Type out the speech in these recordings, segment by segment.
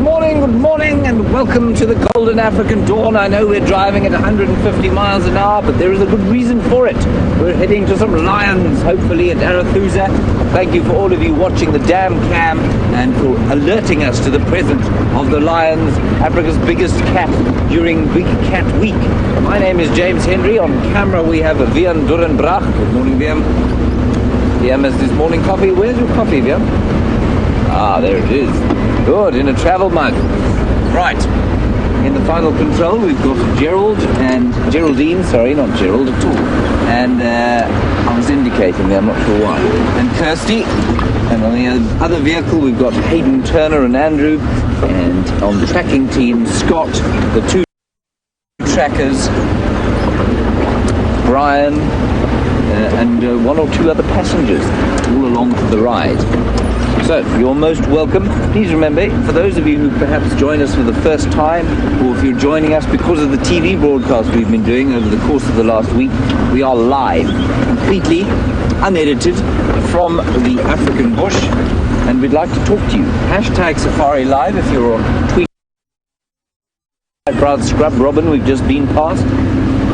good morning, and welcome to the Golden African Dawn. I know we're driving at 150 miles an hour, but there is a good reason for it. We're heading to some lions, hopefully, at Arathusa. Thank you for all of you watching the Dam Cam and for alerting us to the presence of the lions, Africa's biggest cat, during Big Cat Week. My name is James Henry. On camera we have Vian Durenbrach. Good morning, Vian. Vian has his morning coffee. Where's your coffee, Vian? Ah, there it is. Good, in a travel mug. Right. In the final control, we've got Geraldine, sorry, not Gerald at all. And I was indicating there, I'm not sure why. And Kirsty. And on the other vehicle, we've got Hayden Turner and Andrew. And on the tracking team, Scott, the two trackers, Brian, and one or two other passengers, all along for the ride. So, you're most welcome. Please remember, for those of you who perhaps join us for the first time, or if you're joining us because of the TV broadcast we've been doing over the course of the last week, we are live, completely unedited, from the African bush, and we'd like to talk to you. Hashtag Safari Live if you're on Tweet. Proud Scrub Robin, we've just been past.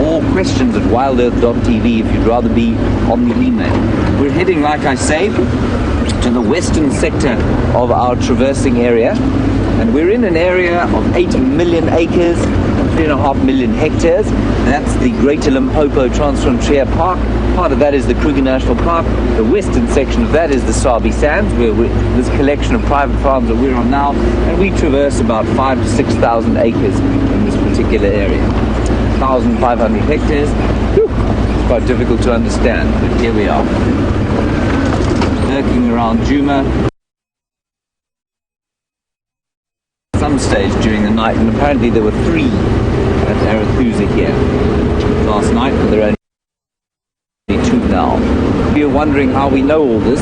Or questions at WildEarthTV if you'd rather be on the email. We're heading, like I say, to the western sector of our traversing area, and we're in an area of 8 million acres, 3.5 million hectares. That's the Greater Limpopo Transfrontier Park. Part of that is the Kruger National Park. The western section of that is the Sabi Sands, where this collection of private farms that we're on now, and we traverse about 5,000 to 6,000 acres in this particular area. 1,500 hectares. Whew, it's quite difficult to understand, but here we are. Lurking around Djuma some stage during the night, and apparently there were 3 at Arathusa here last night, but there are only 2 now. If you're wondering how we know all this,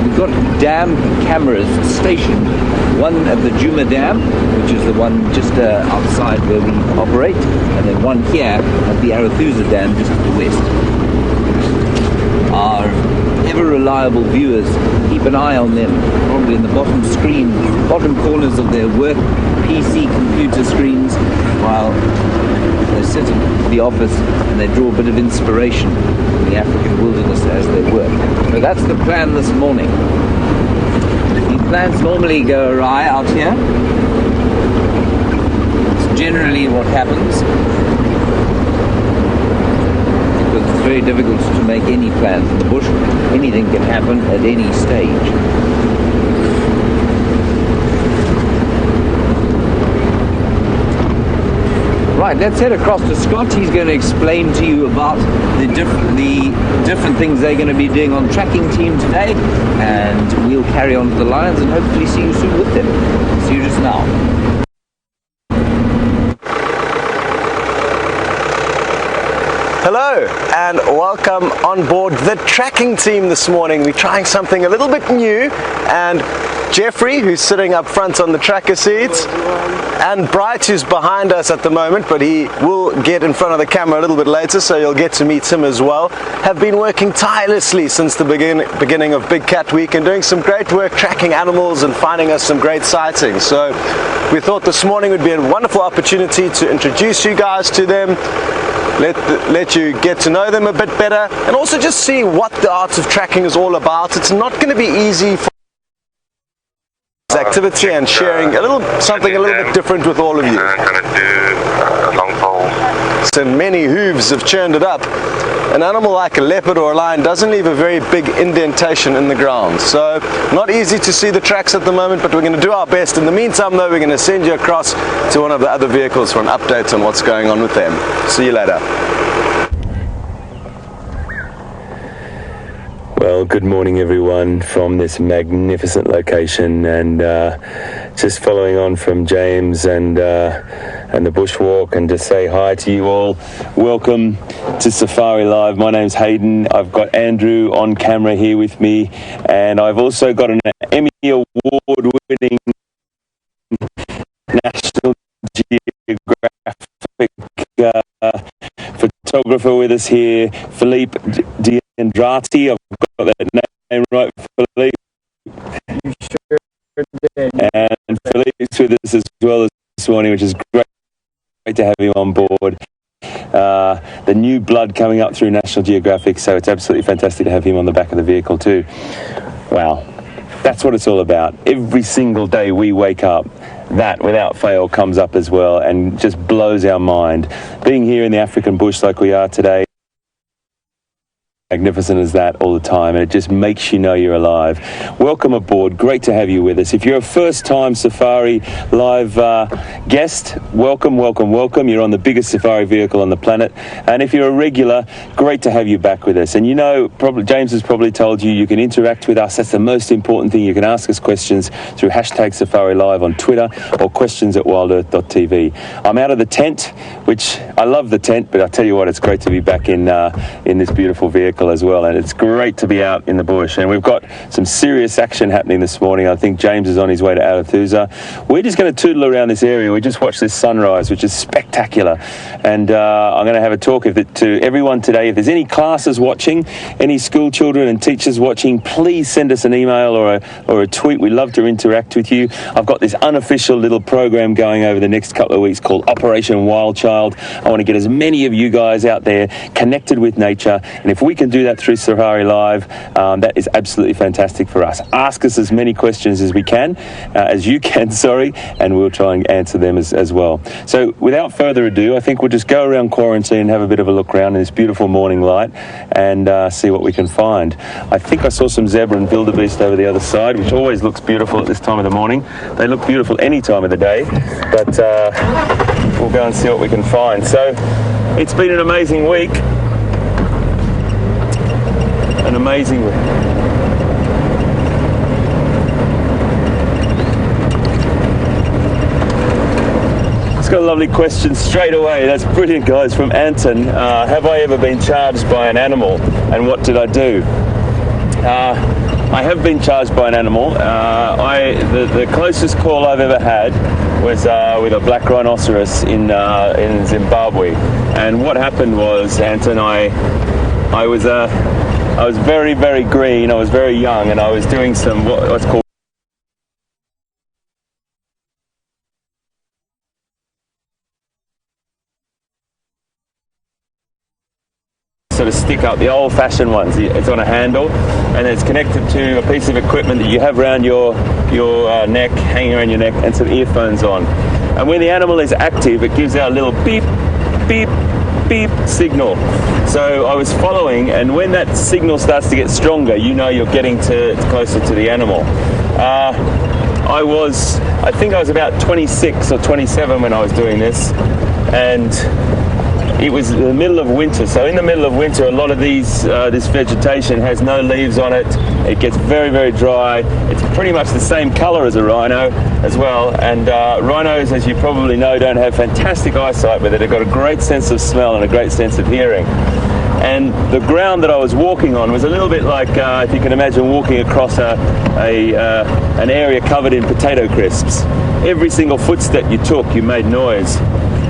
we've got dam cameras stationed, one at the Djuma Dam, which is the one just outside where we operate, and then one here at the Arathusa Dam just to the west. Our ever-reliable viewers, keep an eye on them, probably in the bottom corners of their work PC computer screens, while they sit in the office and they draw a bit of inspiration from the African wilderness as they work. So that's the plan this morning. These plans normally go awry out here. It's generally what happens. It's very difficult to make any plans in the bush. Anything can happen at any stage. Right, let's head across to Scott. He's going to explain to you about the different things they're going to be doing on tracking team today, and we'll carry on to the lions and hopefully see you soon with them. See you just now. Hello and welcome on board the tracking team this morning. We're trying something a little bit new, and Jeffrey, who's sitting up front on the tracker seats, and Bright, who's behind us at the moment, but he will get in front of the camera a little bit later, so you'll get to meet him as well, have been working tirelessly since the beginning of Big Cat Week and doing some great work tracking animals and finding us some great sightings. So we thought this morning would be a wonderful opportunity to introduce you guys to them, let you get to know them a bit better, and also just see what the art of tracking is all about. It's not going to be easy for activity and sharing something a little bit different with all of you. So many hooves have churned it up. An animal like a leopard or a lion doesn't leave a very big indentation in the ground, so not easy to see the tracks at the moment, but we're going to do our best. In the meantime though, we're going to send you across to one of the other vehicles for an update on what's going on with them. See you later. Well, good morning everyone from this magnificent location, and just following on from James and the bushwalk, and to say hi to you all. Welcome to Safari Live. My name's Hayden. I've got Andrew on camera here with me, and I've also got an Emmy Award-winning National Geographic photographer with us here, Philippe D'Andrati. I've got that name right, Philippe. You sure did. And Philippe's with us as well this morning, which is great to have him on board. The new blood coming up through National Geographic, so it's absolutely fantastic to have him on the back of the vehicle too. Wow, that's what it's all about. Every single day we wake up, that without fail comes up as well and just blows our mind. Being here in the African bush like we are today, magnificent as that all the time, and it just makes you know you're alive. Welcome aboard, great to have you with us. If you're a first-time Safari Live guest, welcome. You're on the biggest safari vehicle on the planet, and if you're a regular, great to have you back with us. And you know, probably James has probably told you can interact with us. That's the most important thing. You can ask us questions through hashtag Safari Live on Twitter or questions at WildEarth.tv. I'm out of the tent, which I love the tent, but I tell you what, it's great to be back in this beautiful vehicle as well, and it's great to be out in the bush. And we've got some serious action happening this morning. I think James is on his way to Arathusa. We're just going to tootle around this area. We just watched this sunrise, which is spectacular, and I'm going to have a talk to everyone today. If there's any classes watching, any school children and teachers watching, please send us an email or a tweet. We love to interact with you. I've got this unofficial little program going over the next couple of weeks called Operation Wild Child. I want to get as many of you guys out there connected with nature, and if we can do that through Safari Live, that is absolutely fantastic for us. Ask us as many questions as we can, as you can, and we'll try and answer them as well. So without further ado, I think we'll just go around quarantine and have a bit of a look around in this beautiful morning light and see what we can find. I think I saw some zebra and wildebeest over the other side, which always looks beautiful at this time of the morning. They look beautiful any time of the day, but we'll go and see what we can find. So it's been an amazing week. An amazing week. It's got a lovely question straight away. That's brilliant, guys, from Anton. Have I ever been charged by an animal, and what did I do? I have been charged by an animal. The closest call I've ever had was with a black rhinoceros in Zimbabwe. And what happened was, Anton, I was very, very green. I was very young, and I was doing some what's called sort of stick up, the old-fashioned ones. It's on a handle, and it's connected to a piece of equipment that you have around your neck, hanging around your neck, and some earphones on. And when the animal is active, it gives out a little beep, beep, beep signal. So I was following, and when that signal starts to get stronger, you know you're getting closer to the animal. I think I was about 26 or 27 when I was doing this, and it was the middle of winter. So in the middle of winter, a lot of this vegetation has no leaves on it. It gets very, very dry. It's pretty much the same color as a rhino as well. And rhinos, as you probably know, don't have fantastic eyesight, but they've got a great sense of smell and a great sense of hearing. And the ground that I was walking on was a little bit like, if you can imagine walking across an area covered in potato crisps. Every single footstep you took, you made noise.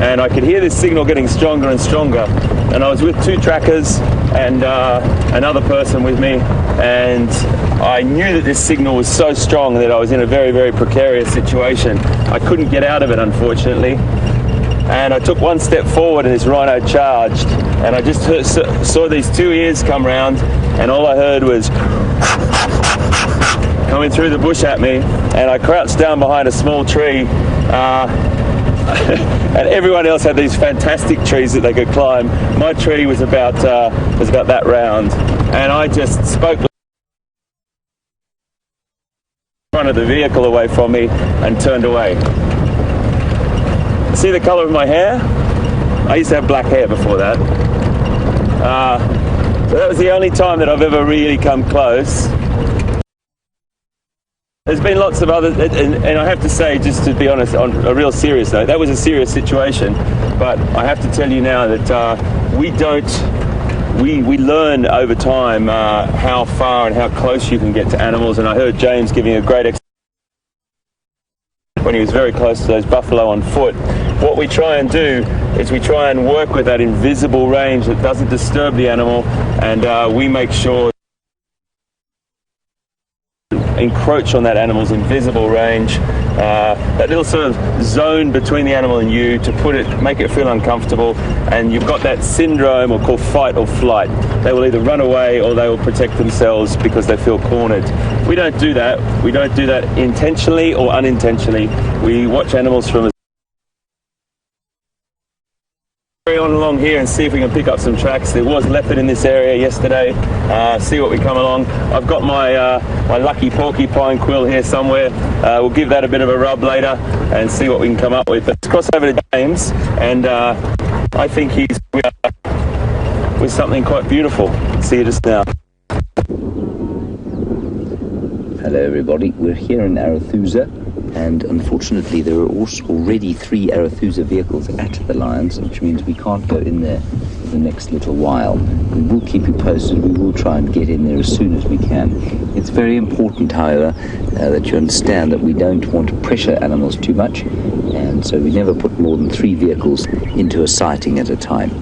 And I could hear this signal getting stronger and stronger. And I was with two trackers and another person with me. And I knew that this signal was so strong that I was in a very, very precarious situation. I couldn't get out of it, unfortunately. And I took one step forward and this rhino charged. And I just saw these two ears come round, and all I heard was coming through the bush at me. And I crouched down behind a small tree. And everyone else had these fantastic trees that they could climb. My tree was about that round, and I just spoke in front of the vehicle away from me and turned away. See the color of my hair? I used to have black hair before that. So that was the only time that I've ever really come close. There's been lots of others, and I have to say, just to be honest, on a real serious note, that was a serious situation. But I have to tell you now that we learn over time how far and how close you can get to animals. And I heard James giving a great when he was very close to those buffalo on foot. What we try and do is we try and work with that invisible range that doesn't disturb the animal, and we make sure encroach on that animal's invisible range. That little sort of zone between the animal and you to make it feel uncomfortable, and you've got that syndrome or called fight or flight. They will either run away or they will protect themselves because they feel cornered. We don't do that. We don't do that intentionally or unintentionally. We watch animals from carry on along here and see if we can pick up some tracks. There was leopard in this area yesterday. See what we come along. I've got my my lucky porcupine quill here somewhere. We'll give that a bit of a rub later and see what we can come up with. Let's cross over to James, and I think he's with something quite beautiful. See you just now. Hello everybody, we're here in Arathusa, and unfortunately there are also already 3 Arathusa vehicles at the lions, which means we can't go in there for the next little while. We will keep you posted. We will try and get in there as soon as we can. It's very important, however, that you understand that we don't want to pressure animals too much, and so we never put more than 3 vehicles into a sighting at a time.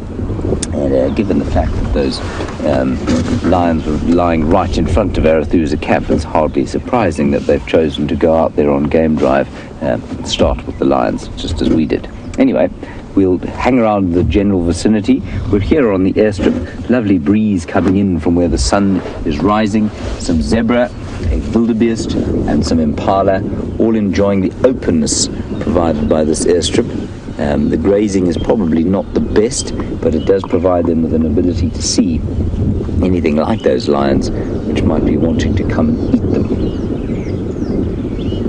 And given the fact that those lions were lying right in front of Arathusa camp, it's hardly surprising that they've chosen to go out there on game drive and start with the lions, just as we did. Anyway, we'll hang around the general vicinity. We're here on the airstrip. Lovely breeze coming in from where the sun is rising. Some zebra, a wildebeest, and some impala, all enjoying the openness provided by this airstrip. The grazing is probably not the best, but it does provide them with an ability to see anything like those lions which might be wanting to come and eat them.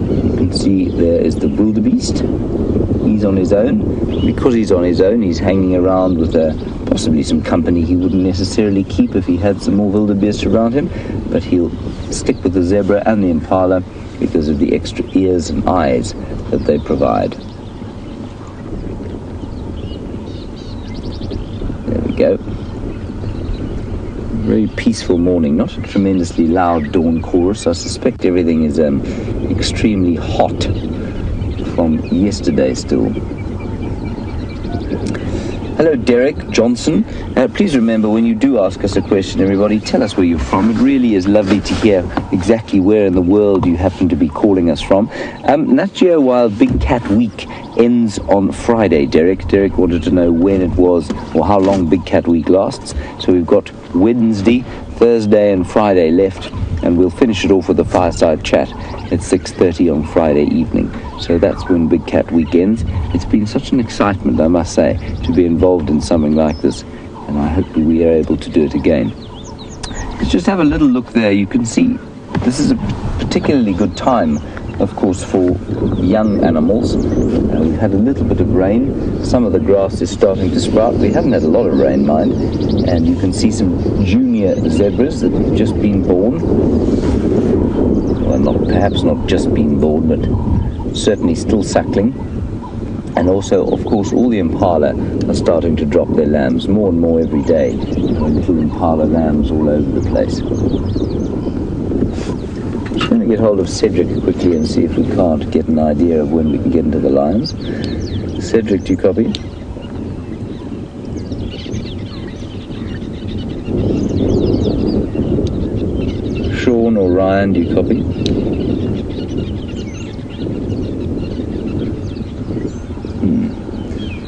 You can see there is the wildebeest. He's on his own. Because he's on his own, he's hanging around with possibly some company he wouldn't necessarily keep if he had some more wildebeest around him, but he'll stick with the zebra and the impala because of the extra ears and eyes that they provide. Go. Very peaceful morning, not a tremendously loud dawn chorus. I suspect everything is extremely hot from yesterday still. Hello, Derek Johnson. Please remember, when you do ask us a question, everybody, tell us where you're from. It really is lovely to hear exactly where in the world you happen to be calling us from. Nat.Geo Wild Big Cat Week ends on Friday, Derek. Derek wanted to know when it was or how long Big Cat Week lasts. So we've got Wednesday, Thursday and Friday left, and we'll finish it off with a fireside chat at 6:30 on Friday evening. So that's when Big Cat Week ends. It's been such an excitement, I must say, to be involved in something like this, and I hope we are able to do it again. Let's just have a little look there. You can see this is a particularly good time, of course, for young animals. We've had a little bit of rain. Some of the grass is starting to sprout. We haven't had a lot of rain, mind. And you can see some junior zebras that have just been born. Well, perhaps not just been born, but certainly still suckling. And also, of course, all the impala are starting to drop their lambs more and more every day. Little impala lambs all over the place. Just going to get hold of Cedric quickly and see if we can't get an idea of when we can get into the lions. Cedric, do you copy? Sean or Ryan, do you copy?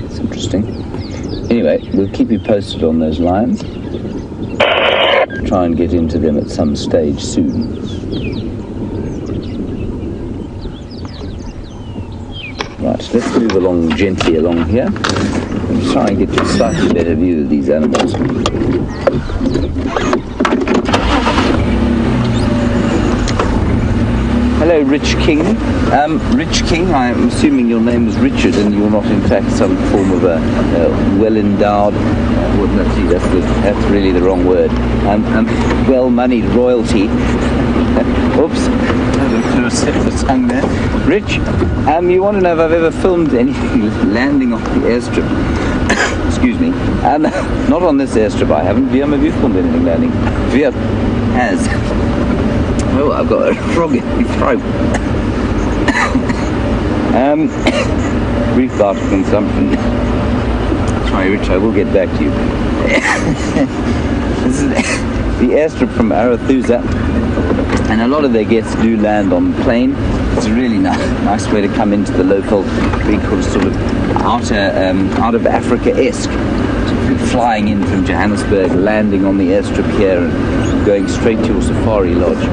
It's interesting. Anyway, we'll keep you posted on those lions. Try and get into them at some stage soon. Right, let's move along gently along here and try and get a slightly better view of these animals. Hello, Rich King. Rich King, I'm assuming your name is Richard and you're not in fact some form of a well-endowed, that's really the wrong word, well-moneyed royalty. Oops, I set the tongue there. Rich, you want to know if I've ever filmed anything landing off the airstrip? Excuse me. Not on this airstrip, I haven't. Viam, have you filmed anything landing? Viam has. Oh, I've got a frog in my throat. Brief bout of consumption. Sorry, Rich, I will get back to you. This is the airstrip from Arathusa, and a lot of their guests do land on the plane. It's a really nice way to come into the local, sort of out of Africa-esque, flying in from Johannesburg, landing on the airstrip here and going straight to your safari lodge.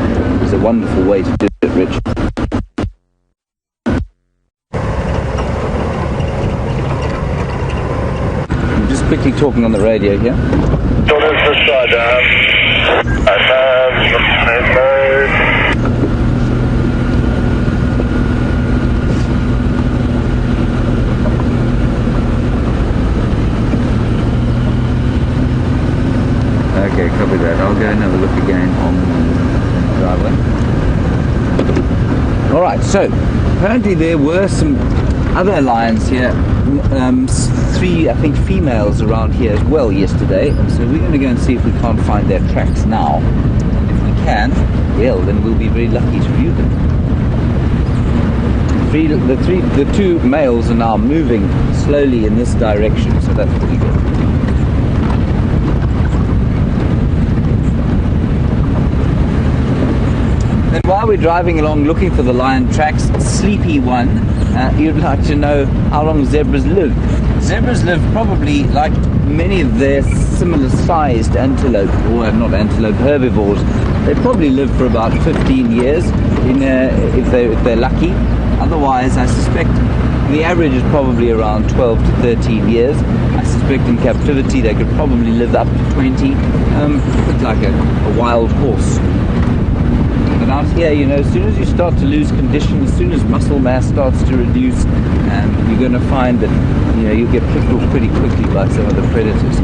It's a wonderful way to do it, Rich. I'm just quickly talking on the radio here. Okay, copy that. I'll go and have a look again on the driveway. Alright, so apparently there were some other lions here, 3, I think, females around here as well yesterday, and so we're going to go and see if we can't find their tracks now. And if we can, well, then we'll be very lucky to view them. The 2 males are now moving slowly in this direction, so that's pretty good. Then while we're driving along looking for the lion tracks, Sleepy One, you'd like to know how long zebras live. Zebras live probably, like many of their similar sized antelope, or not antelope, herbivores, they probably live for about 15 years if they're lucky. Otherwise, I suspect the average is probably around 12 to 13 years. I suspect in captivity they could probably live up to 20, a bit like a wild horse. But out here, you know, as soon as you start to lose condition, as soon as muscle mass starts to reduce, you're going to find that, you know, you get picked off pretty quickly by some of the predators.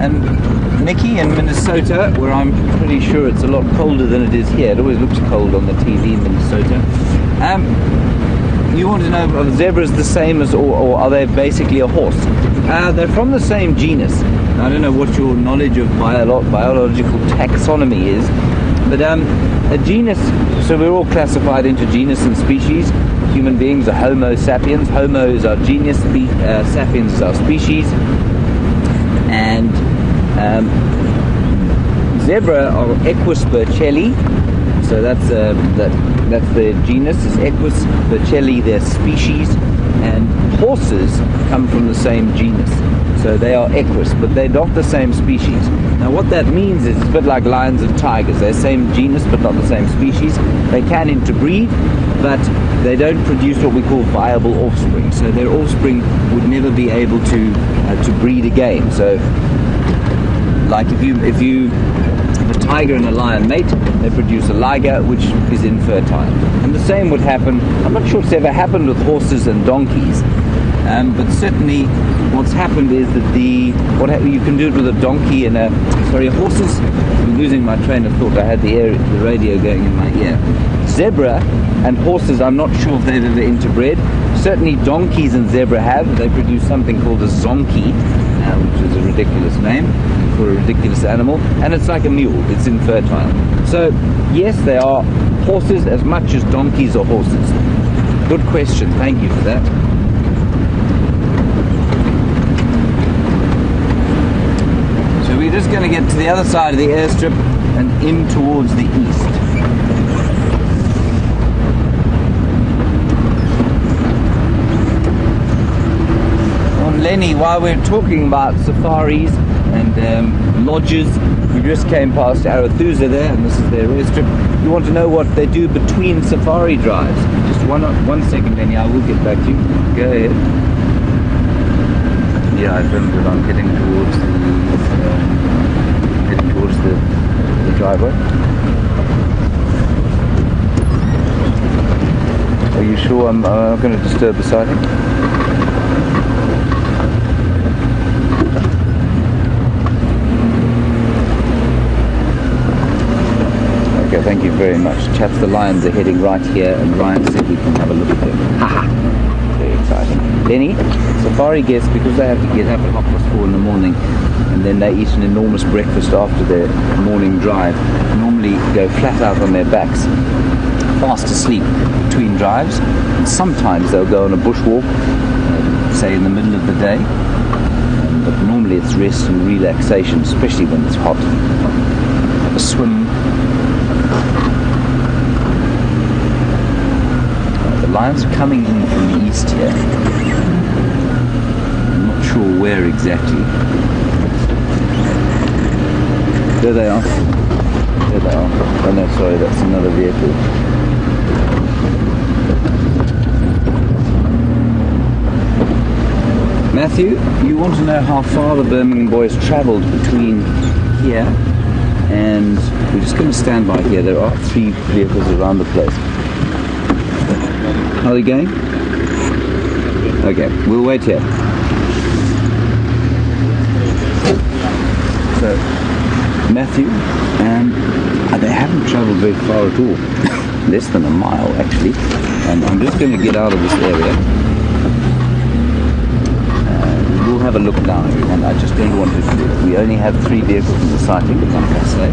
And Nikki in Minnesota, where I'm pretty sure it's a lot colder than it is here. It always looks cold on the TV in Minnesota. You want to know, are zebras the same as, or are they basically a horse? They're from the same genus. I don't know what your knowledge of biological taxonomy is, but a genus, so we're all classified into genus and species. Human beings are Homo sapiens. Homo is our genus, sapiens is our species. And zebra are Equus burchelli, so that's the genus is Equus burchelli, their species, and horses come from the same genus, so they are Equus, but they're not the same species. Now what that means is it's a bit like lions and tigers. They're the same genus but not the same species. They can interbreed, but they don't produce what we call viable offspring, so their offspring would never be able to breed again. So like if a tiger and a lion mate, they produce a liger which is infertile. And the same would happen, I'm not sure it's ever happened with horses and donkeys, but certainly what's happened is that you can do it with a donkey and horses, I'm losing my train of thought, I had the radio going in my ear. Zebra and horses, I'm not sure if they've ever interbred. Certainly donkeys and zebra have. They produce something called a zonkey, which is a ridiculous name for a ridiculous animal, and it's like a mule, it's infertile. So yes, they are horses as much as donkeys are horses. Good question, thank you for that. So we're just going to get to the other side of the airstrip and in towards the east. Lenny, while we're talking about safaris and lodges, we just came past Arathusa there, and this is their airstrip. You want to know what they do between safari drives? Just one second, Lenny, I will get back to you. Go ahead. Yeah, I filmed it. I'm heading towards the driveway. Are you sure I'm not going to disturb the sighting? Okay, thank you very much. Chaps, the lions are heading right here, and Ryan said we can have a look at them. Haha! Very exciting. Lenny, safari guests, because they have to get up at 4:30 in the morning, and then they eat an enormous breakfast after their morning drive, normally go flat out on their backs, fast asleep between drives. And sometimes they'll go on a bushwalk, say in the middle of the day. But normally it's rest and relaxation, especially when it's hot. Have a swim. The lions are coming in from the east here. I'm not sure where exactly. There they are. There they are. Oh no, sorry, that's another vehicle. Matthew, you want to know how far the Birmingham boys travelled between here and we're just going to stand by here. There are 3 vehicles around the place. How are you going? Okay, we'll wait here. So, Matthew, they haven't travelled very far at all. Less than a mile actually. And I'm just going to get out of this area. We'll have a look down, and I just don't want to. We only have 3 vehicles in the sighting, like I say.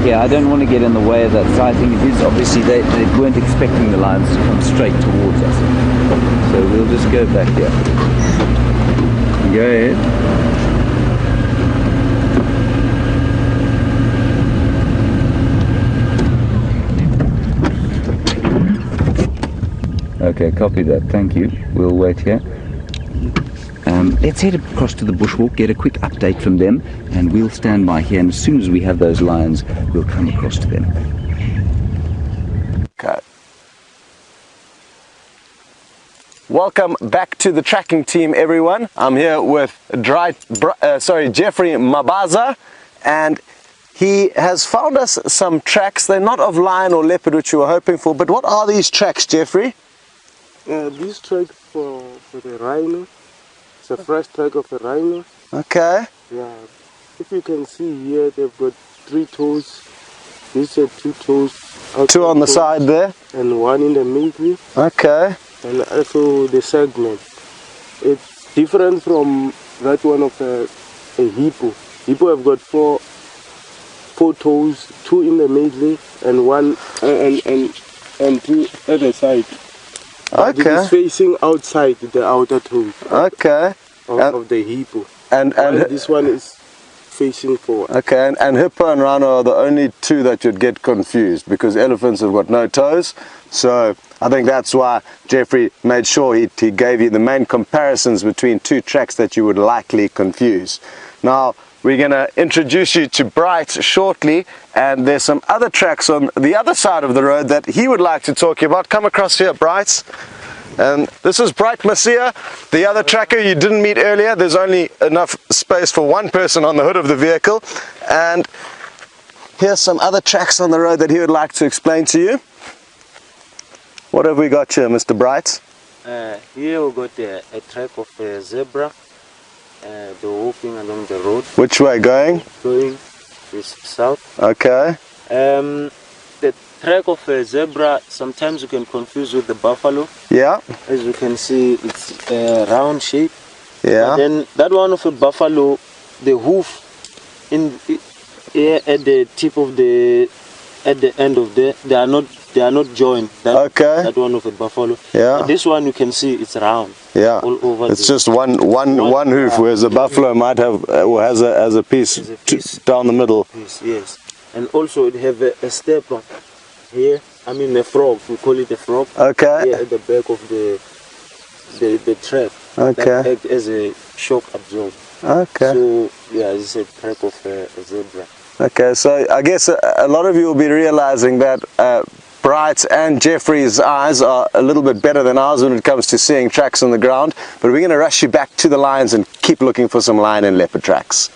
Here, I don't want to get in the way of that sighting. It is obviously they weren't expecting the lions to come straight towards us, so we'll just go back here. Go ahead. Okay, copy that. Thank you. We'll wait here. Let's head across to the bushwalk, get a quick update from them, and we'll stand by here, and as soon as we have those lions, we'll come across to them. Okay. Welcome back to the tracking team, everyone. I'm here with Jeffrey Mabaza, and he has found us some tracks. They're not of lion or leopard, which we were hoping for, but what are these tracks, Jeffrey? These tracks for the rhino. It's a fresh track of a rhino. Okay. Yeah. If you can see here, they've got 3 toes. These are 2 toes. 2 on the side there. And 1 in the middle. Okay. And also the segment. It's different from that one of a hippo. Hippo have got 4 toes, 2 in the middle, and 1 and 2 at the side. Okay. It is facing outside the outer toes. Okay. Of the hippo. And this one is facing forward. Okay, and hippo and rhino are the only 2 that you'd get confused, because elephants have got no toes. So I think that's why Jeffrey made sure he gave you the main comparisons between 2 tracks that you would likely confuse. Now we're going to introduce you to Bright shortly, and there's some other tracks on the other side of the road that he would like to talk about. Come across here, Bright. And this is Bright Masia, the other tracker you didn't meet earlier. There's only enough space for 1 person on the hood of the vehicle. And here's some other tracks on the road that he would like to explain to you. What have we got here, Mr. Bright? Here we got a track of a zebra. They're walking along the road. Which way going? Going south. Okay. The track of a zebra, sometimes you can confuse with the buffalo. Yeah. As you can see, it's a round shape. Yeah. But then that one of a buffalo, the hoof at the tip of at the end of they are not joined. That one of a buffalo. Yeah. But this one you can see it's round. Yeah. All over. It's just one hoof, whereas the buffalo might have or has a piece down the middle. Yes. And also it have a stepper here. I mean a frog. We call it a frog. Okay. Here at the back of the track. Okay. That act as a shock absorber. Okay. So yeah, it's a track of a zebra. Okay, so I guess a lot of you will be realizing that Bright and Jeffrey's eyes are a little bit better than ours when it comes to seeing tracks on the ground, but we're going to rush you back to the lions and keep looking for some lion and leopard tracks.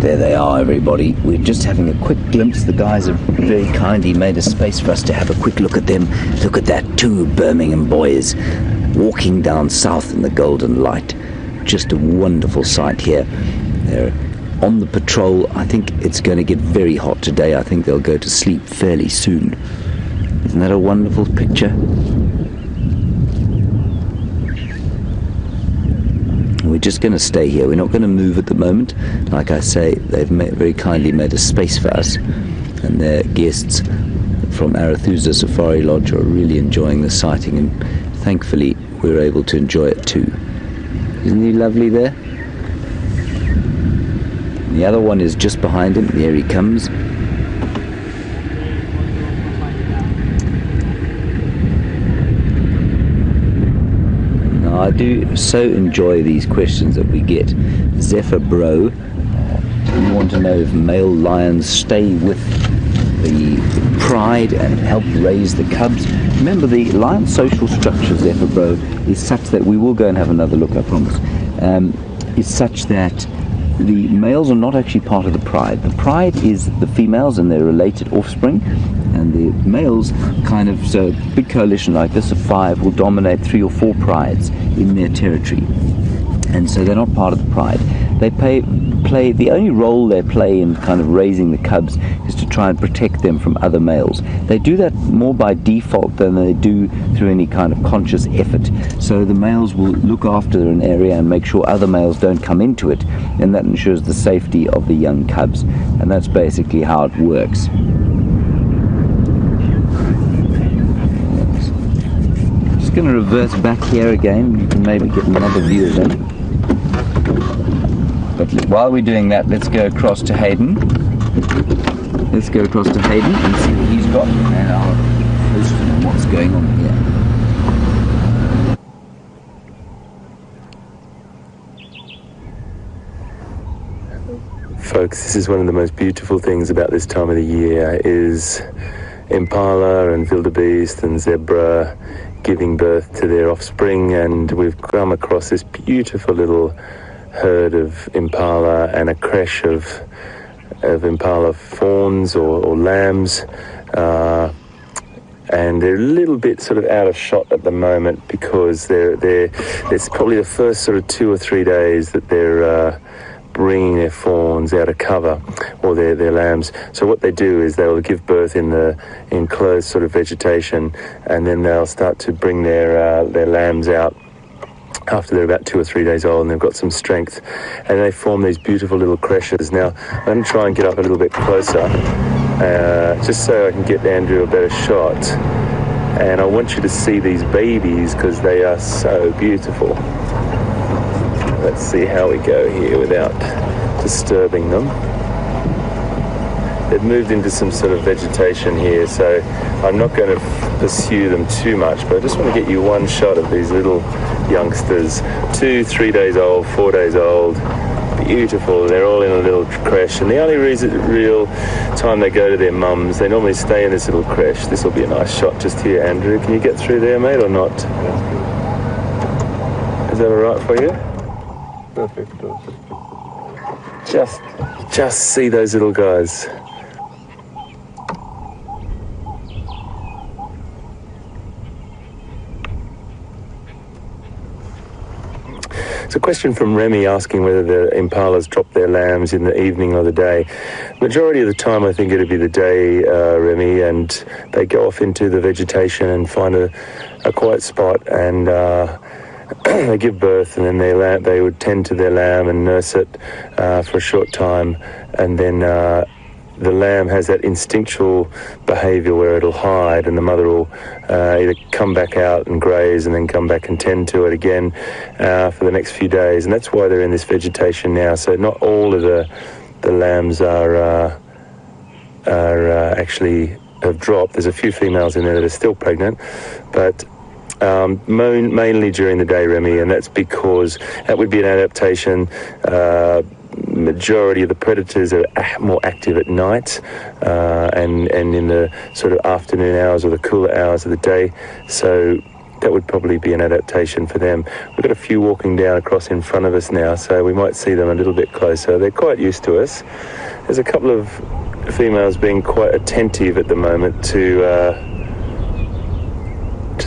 There they are, everybody. We're just having a quick glimpse. The guys have very kindly made a space for us to have a quick look at them. Look at that, 2 Birmingham boys walking down south in the golden light. Just a wonderful sight here. They're on the patrol. I think it's going to get very hot today. I think they'll go to sleep fairly soon. Isn't that a wonderful picture? We're just going to stay here. We're not going to move at the moment. Like I say, they've very kindly made a space for us, and their guests from Arathusa Safari Lodge are really enjoying the sighting, and thankfully we're able to enjoy it too. Isn't he lovely there? The other one is just behind him. There he comes. Now, I do so enjoy these questions that we get. Zephyr Bro, you want to know if male lions stay with the pride and help raise the cubs. Remember, the lion social structure, Zephyr Bro, is such that we will go and have another look, I promise. Is such that the males are not actually part of the pride. The pride is the females and their related offspring, and the males kind of, so a big coalition like this of 5 will dominate 3 or 4 prides in their territory, and so they're not part of the pride. They play the only role they play in kind of raising the cubs is to try and protect them from other males. They do that more by default than they do through any kind of conscious effort. So the males will look after an area and make sure other males don't come into it, and that ensures the safety of the young cubs, and that's basically how it works. Just going to reverse back here again. You can maybe get another view of them. But while we're doing that, let's go across to Hayden. Let's go across to Hayden and see what he's got, and I'll post him what's going on here. Folks, this is one of the most beautiful things about this time of the year, is impala and wildebeest and zebra giving birth to their offspring, and we've come across this beautiful little herd of impala and a creche of impala fawns or lambs, and they're a little bit sort of out of shot at the moment because it's probably the first sort of 2 or 3 days that they're bringing their fawns out of cover, or their lambs. So what they do is they'll give birth in the enclosed sort of vegetation, and then they'll start to bring their lambs out after they're about 2 or 3 days old and they've got some strength, and they form these beautiful little creches. Now I'm going to try and get up a little bit closer, just so I can get Andrew a better shot, and I want you to see these babies because they are so beautiful. Let's see how we go here without disturbing them. They've moved into some sort of vegetation here, so I'm not going to pursue them too much, but I just want to get you one shot of these little youngsters, 2, 3 days old, 4 days old, beautiful. They're all in a little creche, and the only real time they go to their mums, they normally stay in this little creche. This will be a nice shot just here, Andrew. Can you get through there, mate, or not? Is that all right for you? Perfect. Just see those little guys. It's a question from Remy asking whether the impalas drop their lambs in the evening or the day. Majority of the time I think it'd be the day, Remy, and they go off into the vegetation and find a quiet spot, and they give birth, and then they would tend to their lamb and nurse it for a short time, and then the lamb has that instinctual behaviour where it'll hide, and the mother will either come back out and graze and then come back and tend to it again for the next few days, and that's why they're in this vegetation now. So not all of the lambs are actually have dropped. There's a few females in there that are still pregnant, but mainly during the day, Remy, and that's because that would be an adaptation. Majority of the predators are more active at night and in the sort of afternoon hours or the cooler hours of the day, so that would probably be an adaptation for them. We've got a few walking down across in front of us now, so we might see them a little bit closer. They're quite used to us. There's a couple of females being quite attentive at the moment to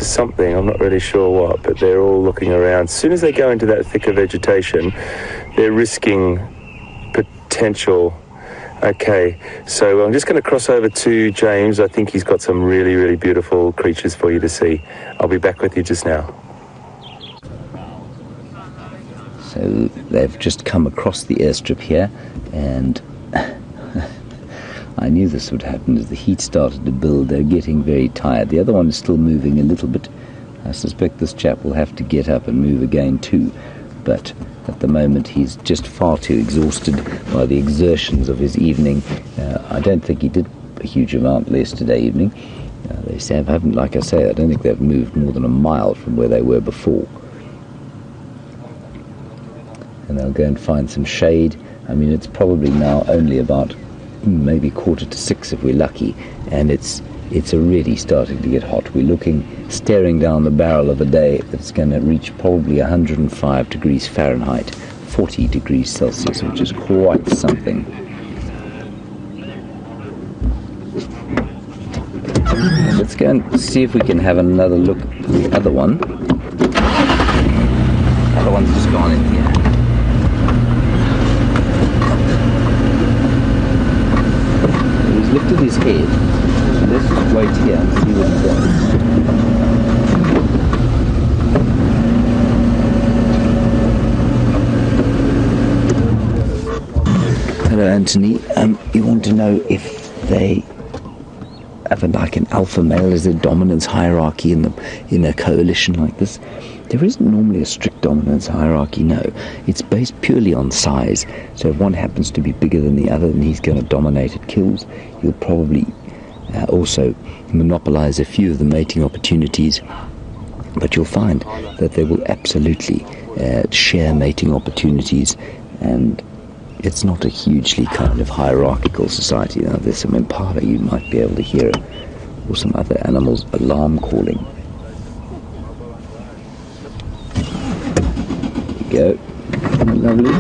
something. I'm not really sure what, but they're all looking around. As soon as they go into that thicker vegetation, they're risking potential. Okay, so I'm just going to cross over to James. I think he's got some really, really beautiful creatures for you to see. I'll be back with you just now. So they've just come across the airstrip here, and I knew this would happen as the heat started to build. They're getting very tired. The other one is still moving a little bit. I suspect this chap will have to get up and move again too, but at the moment he's just far too exhausted by the exertions of his evening. I don't think he did a huge amount yesterday evening. They haven't, like I say, I don't think they've moved more than a mile from where they were before. And they'll go and find some shade. I mean, it's probably now only about maybe 5:45 if we're lucky, and it's already starting to get hot. We're staring down the barrel of a day that's going to reach probably 105 degrees Fahrenheit, 40 degrees Celsius, which is quite something. Let's go and see if we can have another look at the other one. The other one's just gone in here. He's lifted his head. Let's just wait here and see what he does. Hello, Anthony. You want to know if they have like an alpha male? Is there dominance hierarchy in a coalition like this? There isn't normally a strict dominance hierarchy, no. It's based purely on size. So if one happens to be bigger than the other, then he's going to dominate at kills. He'll probably also monopolize a few of the mating opportunities, but you'll find that they will absolutely share mating opportunities, and it's not a hugely kind of hierarchical society. Now, there's some impala you might be able to hear, or some other animals alarm calling. There you go. Isn't that lovely?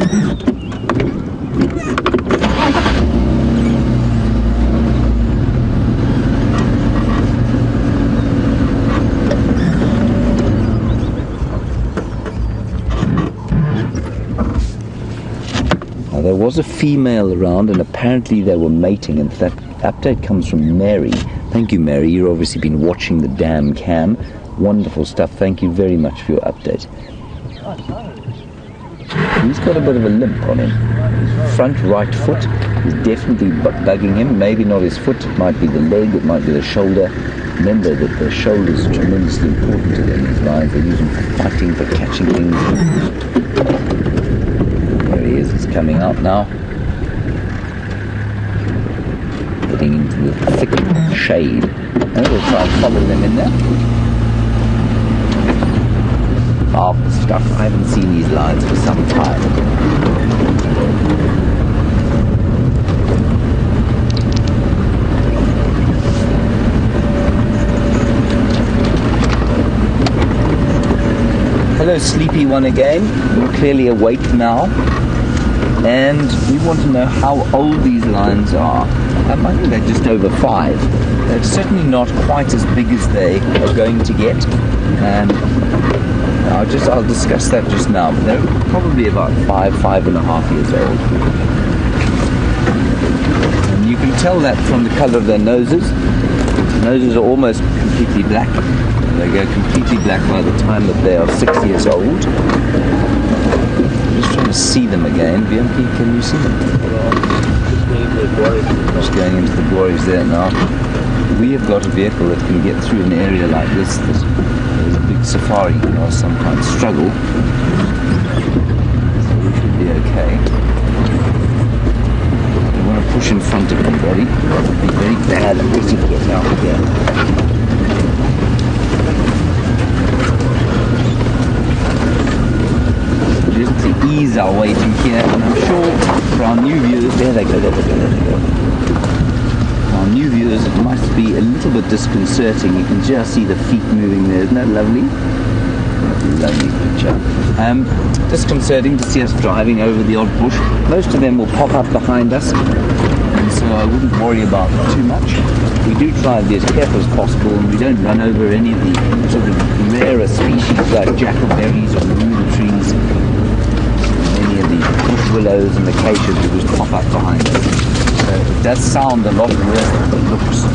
There was a female around, and apparently they were mating, and that update comes from Mary. Thank you, Mary. You've obviously been watching the damn cam. Wonderful stuff. Thank you very much for your update. He's got a bit of a limp on him. His front right foot is definitely bugging him. Maybe not his foot, it might be the leg, it might be the shoulder. Remember that the shoulder is tremendously important to them, these lions. They use them for fighting, for catching things. There he is, he's coming out now. Getting into the thick shade. And we'll try and follow them in there. Marvelous stuff. I haven't seen these lions for some time. Hello, sleepy one again. You're clearly awake now. And we want to know how old these lions are. I think they're just over 5. They're certainly not quite as big as they are going to get. I'll discuss that just now, but they're probably about 5.5 years old. And you can tell that from the color of their noses. The noses are almost completely black. They go completely black by the time that they are 6 years old. I'm just trying to see them again. BMP, can you see them? Just going into the quarries there now. We have got a vehicle that can get through an area like this. There's a big safari or some kind of struggle. So we should be okay. Don't want to push in front of anybody. It would be very bad at getting out of here. Just to ease our way through here, and I'm sure for our new viewers, there they go. Our new viewers, it must be a little bit disconcerting. You can just see the feet moving there. Isn't that lovely? Lovely picture. Disconcerting to see us driving over the odd bush. Most of them will pop up behind us, and so I wouldn't worry about them too much. We do try and be as careful as possible, and we don't run over any of the sort of rarer species like jackalberries or rhubarb trees. Many of the bush willows and acacias will just pop firefight behind us. So it does sound a lot worse than it looks.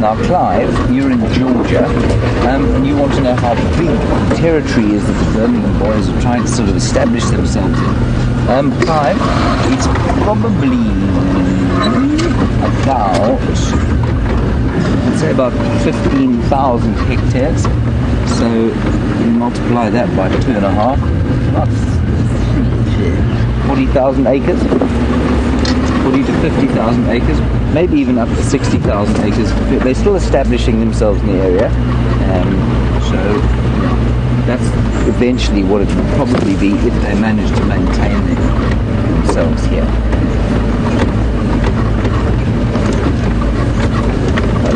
Now Clive, you're in Georgia, and you want to know how big the territory is that the Birmingham boys are trying to sort of establish themselves in. Clive, it's probably about, I'd say about 15,000 hectares. So you multiply that by 2.5, about 40,000 acres. 40 to 50,000 acres, maybe even up to 60,000 acres. They're still establishing themselves in the area, so that's eventually what it will probably be if they manage to maintain themselves here.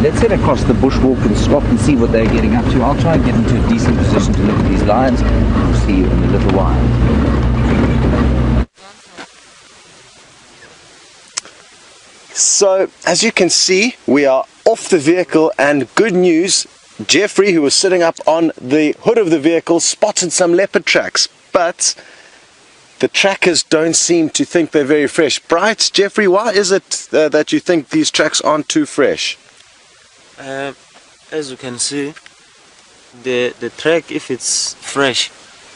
Let's head across the bushwalk and stop and see what they're getting up to. I'll try and get into a decent position to look at these lions. We'll see you in a little while. So, as you can see, we are off the vehicle, and good news, Jeffrey, who was sitting up on the hood of the vehicle, spotted some leopard tracks, but the trackers don't seem to think they're very fresh. Bright, Jeffrey, why is it that you think these tracks aren't too fresh? As you can see, the track, if it's fresh,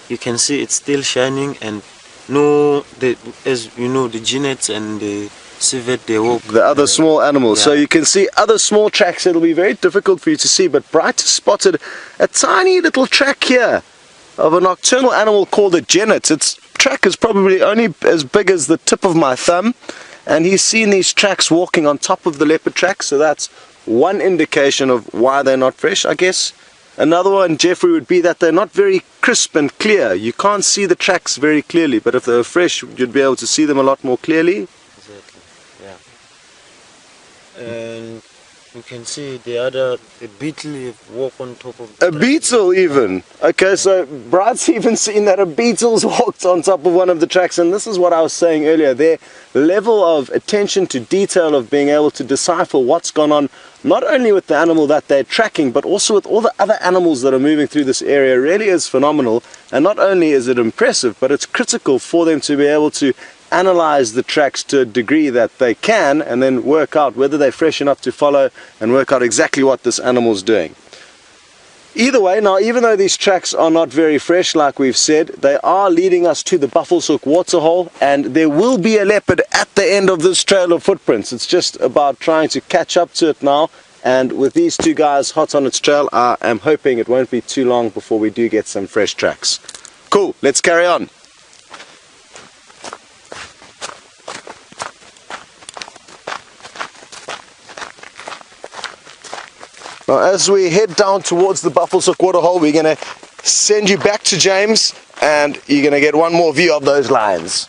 you can see it's still shining, and as you know, the genets and the civet, they walk. The other small animals. Yeah. So you can see other small tracks. It'll be very difficult for you to see, but Bright spotted a tiny little track here of a nocturnal animal called a genet. Its track is probably only as big as the tip of my thumb, and he's seen these tracks walking on top of the leopard track, so that's one indication of why they're not fresh, I guess. Another one, Jeffrey, would be that they're not very crisp and clear. You can't see the tracks very clearly, but if they were fresh, you'd be able to see them a lot more clearly. Exactly, yeah. And you can see the beetle walk on top of the A beetle even? Okay, so Brad's even seen that a beetle's walked on top of one of the tracks, and this is what I was saying earlier. Their level of attention to detail, of being able to decipher what's gone on, not only with the animal that they're tracking, but also with all the other animals that are moving through this area, really is phenomenal. And not only is it impressive, but it's critical for them to be able to analyze the tracks to a degree that they can, and then work out whether they're fresh enough to follow and work out exactly what this animal's doing. Either way, now, even though these tracks are not very fresh, like we've said, they are leading us to the Buffelshoek waterhole, and there will be a leopard at the end of this trail of footprints. It's just about trying to catch up to it now, and with these two guys hot on its trail, I am hoping it won't be too long before we do get some fresh tracks. Cool, let's carry on. Now, as we head down towards the Buffelshoek waterhole, we're going to send you back to James, and you're going to get one more view of those lions.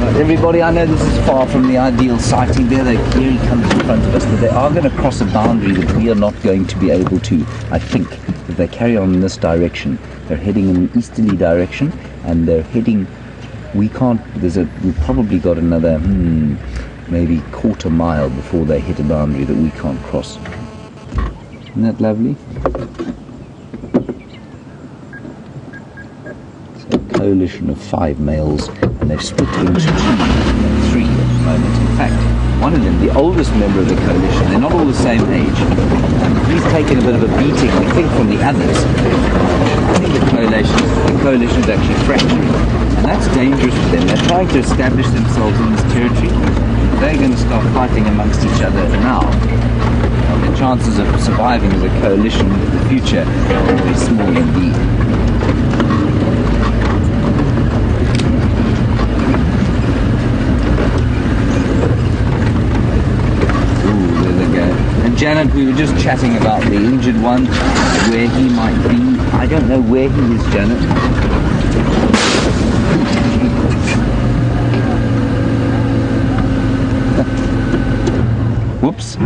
Right, everybody, I know this is far from the ideal sighting. Here he comes in front of us, but they are going to cross a boundary that we are not going to be able to, I think, if they carry on in this direction. They're heading in an easterly direction, and they're heading, we've probably got another, maybe quarter mile before they hit a boundary that we can't cross. Isn't that lovely? It's a coalition of 5 males, and they've split into 3 at the moment. In fact, one of them, the oldest member of the coalition, they're not all the same age. He's taken a bit of a beating, I think, from the others. I think the coalition is actually fracturing, and that's dangerous for them. They're trying to establish themselves in this territory. They're going to start fighting amongst each other now. The chances of surviving as a coalition in the future are very small indeed. Ooh, there they go. And Janet, we were just chatting about the injured one, where he might be. I don't know where he is, Janet. Whoops.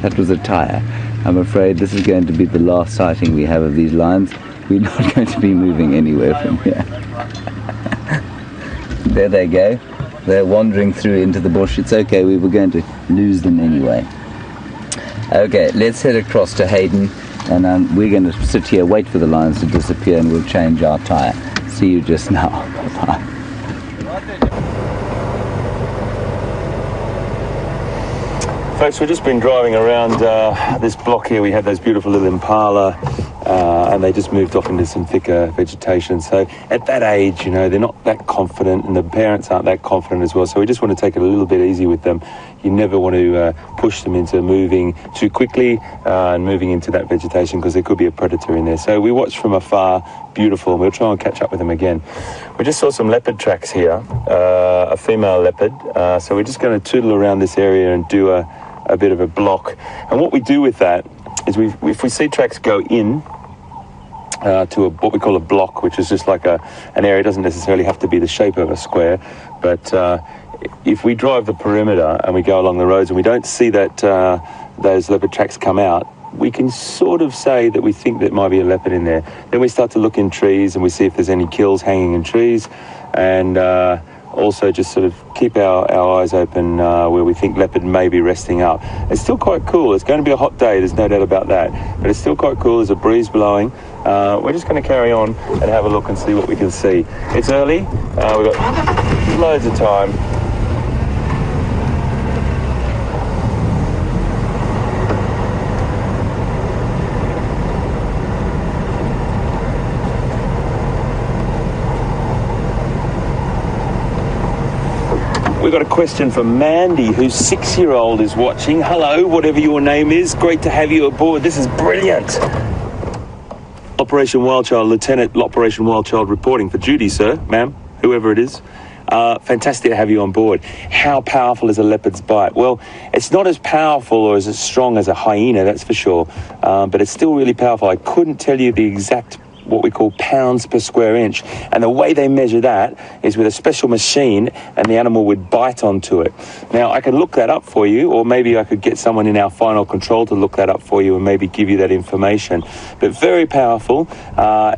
That was a tire. I'm afraid this is going to be the last sighting we have of these lions. We're not going to be moving anywhere from here. There they go. They're wandering through into the bush. It's okay, we were going to lose them anyway. Okay, let's head across to Hayden, and we're going to sit here, wait for the lions to disappear, and we'll change our tyre. See you just now. Bye-bye. Folks, we've just been driving around this block here. We had those beautiful little impala, and they just moved off into some thicker vegetation. So at that age, you know, they're not that confident, and the parents aren't that confident as well. So we just want to take it a little bit easy with them. You never want to push them into moving too quickly and moving into that vegetation, because there could be a predator in there. So we watched from afar, beautiful, and we'll try and catch up with them again. We just saw some leopard tracks here, a female leopard. So we're just going to tootle around this area and do a bit of a block. And what we do with that is if we see tracks go in to what we call a block, which is just like an area, it doesn't necessarily have to be the shape of a square, but if we drive the perimeter and we go along the roads and we don't see that those leopard tracks come out, we can sort of say that we think there might be a leopard in there. Then we start to look in trees and we see if there's any kills hanging in trees, and also just sort of keep our eyes open where we think leopard may be resting up. It's still quite cool. It's going to be a hot day, there's no doubt about that, but it's still quite cool. There's a breeze blowing. We're just going to carry on and have a look and see what we can see. It's early, we've got loads of time. We've got a question from Mandy, whose 6-year-old is watching. Hello, whatever your name is. Great to have you aboard. This is brilliant. Operation Wildchild, Lieutenant Operation Wildchild reporting for duty, sir, ma'am, whoever it is. Fantastic to have you on board. How powerful is a leopard's bite? Well, it's not as powerful or as strong as a hyena, that's for sure, but it's still really powerful. I couldn't tell you the exact what we call pounds per square inch, and the way they measure that is with a special machine, and the animal would bite onto it. Now I can look that up for you, or maybe I could get someone in our final control to look that up for you and maybe give you that information. But very powerful.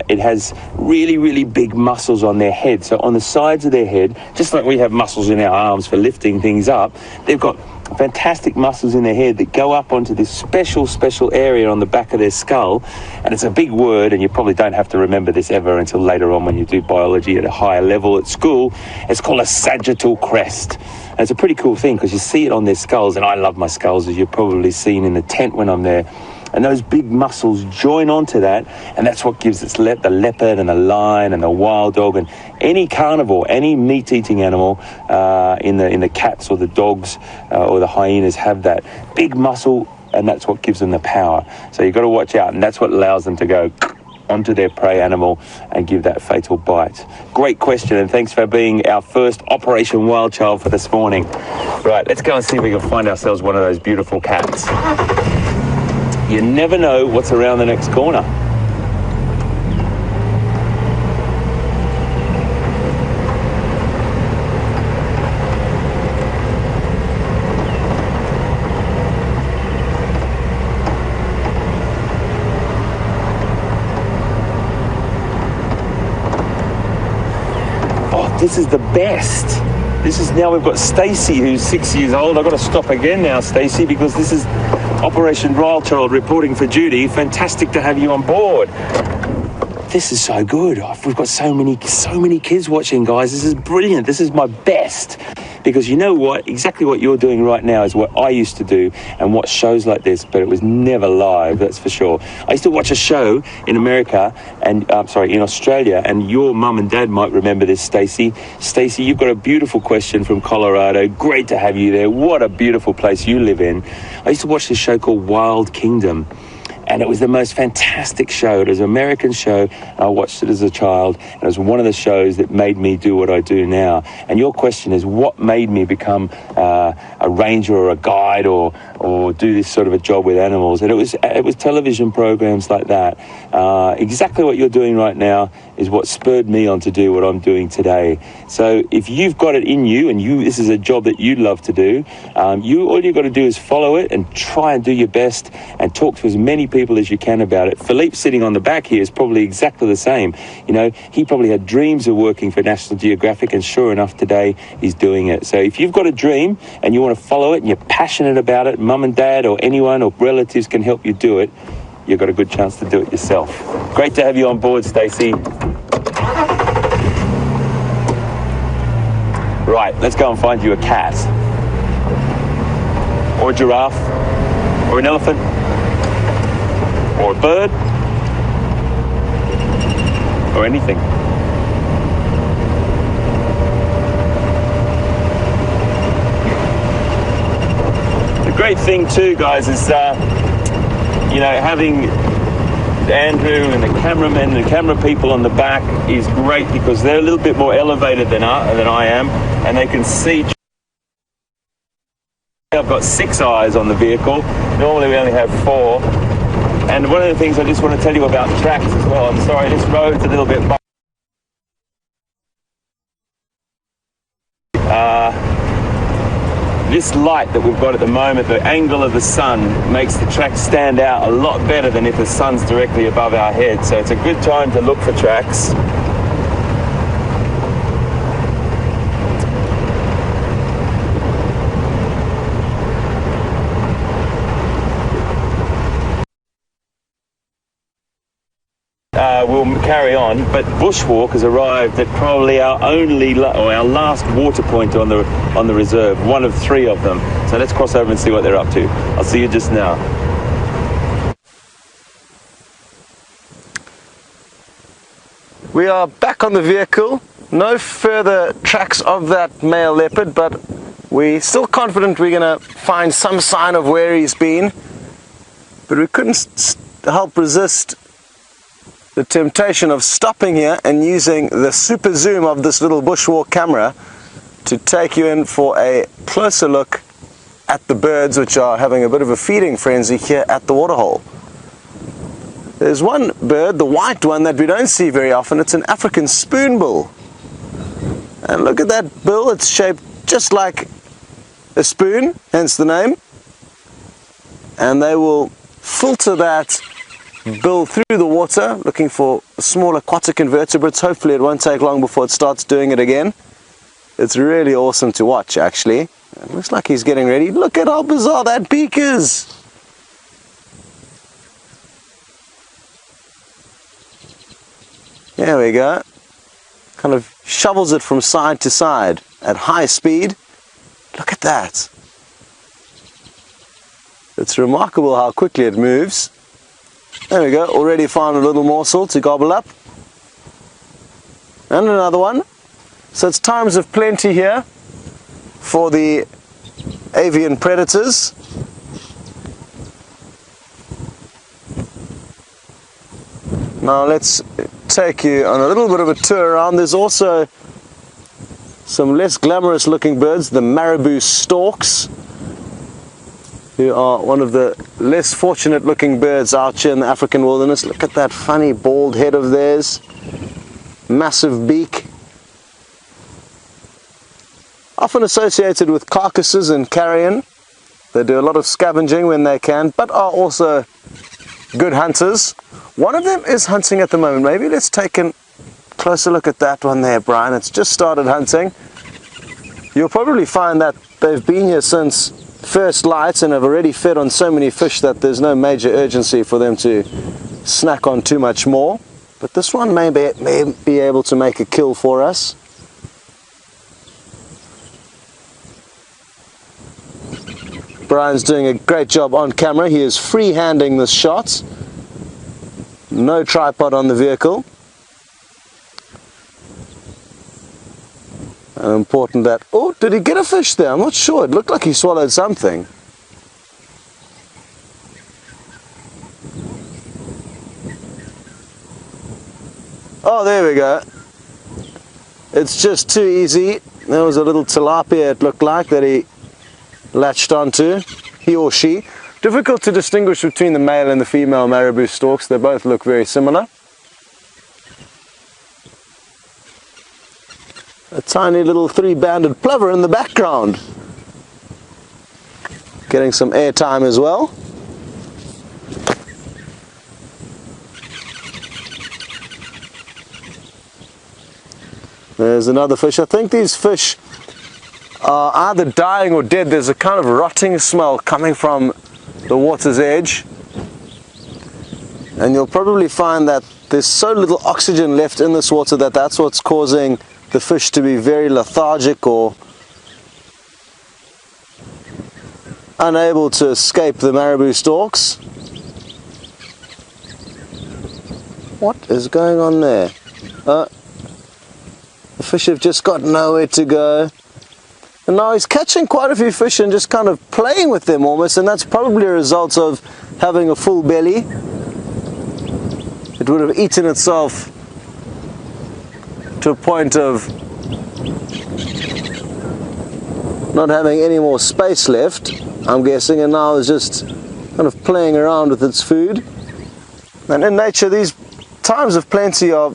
It has really big muscles on their head, so on the sides of their head, just like we have muscles in our arms for lifting things up, they've got fantastic muscles in their head that go up onto this special area on the back of their skull. And it's a big word, and you probably don't have to remember this ever until later on when you do biology at a higher level at school. It's called a sagittal crest. And it's a pretty cool thing because you see it on their skulls, and I love my skulls, as you've probably seen in the tent when I'm there. And those big muscles join onto that, and that's what gives it the leopard and the lion and the wild dog and any carnivore, any meat-eating animal in the cats or the dogs or the hyenas have that big muscle, and that's what gives them the power. So you've got to watch out, and that's what allows them to go onto their prey animal and give that fatal bite. Great question, and thanks for being our first Operation Wildchild for this morning. Right, let's go and see if we can find ourselves one of those beautiful cats. You never know what's around the next corner. Oh, this is the best. This is now we've got Stacy, who's 6 years old. I've got to stop again now, Stacy, because this is Operation Wildchild reporting for duty. Fantastic to have you on board. This is so good. We've got so many kids watching, guys. This is brilliant. This is my best. Because you know what? Exactly what you're doing right now is what I used to do and watch shows like this, but it was never live, that's for sure. I used to watch a show in America, and in Australia, and your mum and dad might remember this, Stacey. Stacey, you've got a beautiful question from Colorado. Great to have you there. What a beautiful place you live in. I used to watch this show called Wild Kingdom. And it was the most fantastic show. It was an American show, and I watched it as a child, and it was one of the shows that made me do what I do now. And your question is, what made me become a ranger or a guide or or do this sort of a job with animals. And it was television programs like that. Exactly what you're doing right now is what spurred me on to do what I'm doing today. So if you've got it in you, and this is a job that you love to do, all you've got to do is follow it and try and do your best and talk to as many people as you can about it. Philippe sitting on the back here is probably exactly the same. You know, he probably had dreams of working for National Geographic, and sure enough today he's doing it. So if you've got a dream and you want to follow it and you're passionate about it, mum and dad or anyone or relatives can help you do it, you've got a good chance to do it yourself. Great to have you on board, Stacey. Right, let's go and find you a cat, or a giraffe, or an elephant, or a bird, or anything. The great thing too, guys, is you know, having Andrew and the cameramen and the camera people on the back is great, because they're a little bit more elevated than I am, and they can see. I've got 6 eyes on the vehicle. Normally we only have 4. And one of the things I just want to tell you about tracks as well. I'm sorry, this road's a little bit bumpy. This light that we've got at the moment, the angle of the sun, makes the track stand out a lot better than if the sun's directly above our head. So it's a good time to look for tracks. We'll carry on, but Bushwalk has arrived at probably our last water point on the reserve, one of 3 of them. So let's cross over and see what they're up to. I'll see you just now. We are back on the vehicle. No further tracks of that male leopard, but we're still confident we're going to find some sign of where he's been. But we couldn't help resist the temptation of stopping here and using the super zoom of this little Bushwalk camera to take you in for a closer look at the birds, which are having a bit of a feeding frenzy here at the waterhole. There's one bird, the white one, that we don't see very often. It's an African spoonbill. And look at that bill, it's shaped just like a spoon, hence the name. And they will filter that bill through the water, looking for small aquatic invertebrates. Hopefully it won't take long before it starts doing it again. It's really awesome to watch, actually. It looks like he's getting ready. Look at how bizarre that beak is. There we go. Kind of shovels it from side to side at high speed. Look at that. It's remarkable how quickly it moves. There we go, already found a little morsel to gobble up. And another one. So it's times of plenty here for the avian predators. Now let's take you on a little bit of a tour around. There's also some less glamorous looking birds, the marabou storks, who are one of the less fortunate looking birds out here in the African wilderness. Look at that funny bald head of theirs, massive beak. Often associated with carcasses and carrion. They do a lot of scavenging when they can, but are also good hunters. One of them is hunting at the moment. Maybe let's take a closer look at that one there, Brian. It's just started hunting. You'll probably find that they've been here since first light and have already fed on so many fish that there's no major urgency for them to snack on too much more. But this one may be able to make a kill for us. Brian's doing a great job on camera. He is free-handing this shot. No tripod on the vehicle. And important that... Oh, did he get a fish there? I'm not sure. It looked like he swallowed something. Oh, there we go. It's just too easy. There was a little tilapia, it looked like, that he latched onto. he or she. Difficult to distinguish between the male and the female marabou storks. They both look very similar. A tiny little three-banded plover in the background, getting some airtime as well. There's another fish. I think these fish are either dying or dead. There's a kind of rotting smell coming from the water's edge, and you'll probably find that there's so little oxygen left in this water that that's what's causing the fish to be very lethargic or unable to escape the marabou storks. What is going on there? The fish have just got nowhere to go. And now he's catching quite a few fish and just kind of playing with them almost, and that's probably a result of having a full belly. It would have eaten itself to a point of not having any more space left, I'm guessing, and now is just kind of playing around with its food. And in nature, these times of plenty are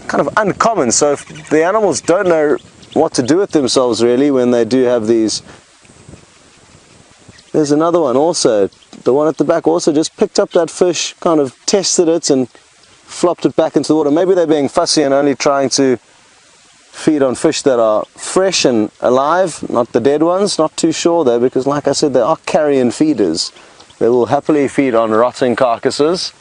kind of uncommon, so if the animals don't know what to do with themselves really when they do have these. There's another one also, the one at the back also just picked up that fish, kind of tested it and flopped it back into the water. Maybe they're being fussy and only trying to feed on fish that are fresh and alive, not the dead ones. Not too sure though, because like I said, they are carrion feeders. They will happily feed on rotting carcasses.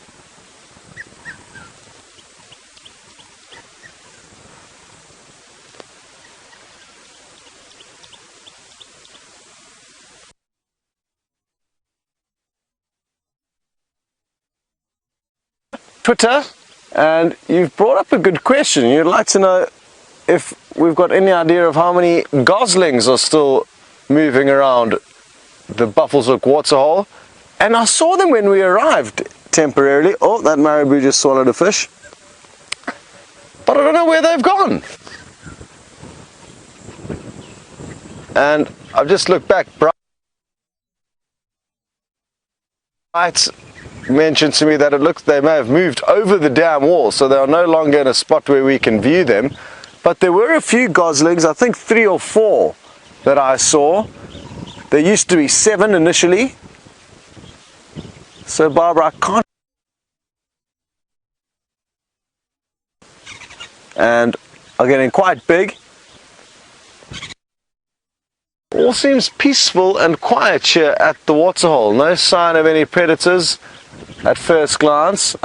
Twitter, and you've brought up a good question. You'd like to know if we've got any idea of how many goslings are still moving around the Buffelshoek waterhole. And I saw them when we arrived temporarily. Oh, that marabou just swallowed a fish. But I don't know where they've gone. And I've just looked back. Bright mentioned to me that it looks they may have moved over the dam wall, so they are no longer in a spot where we can view them. But there were a few goslings, I think 3 or 4 that I saw. There used to be 7 initially. So Barbara, I can't. And are getting quite big. All seems peaceful and quiet here at the waterhole. No sign of any predators at first glance.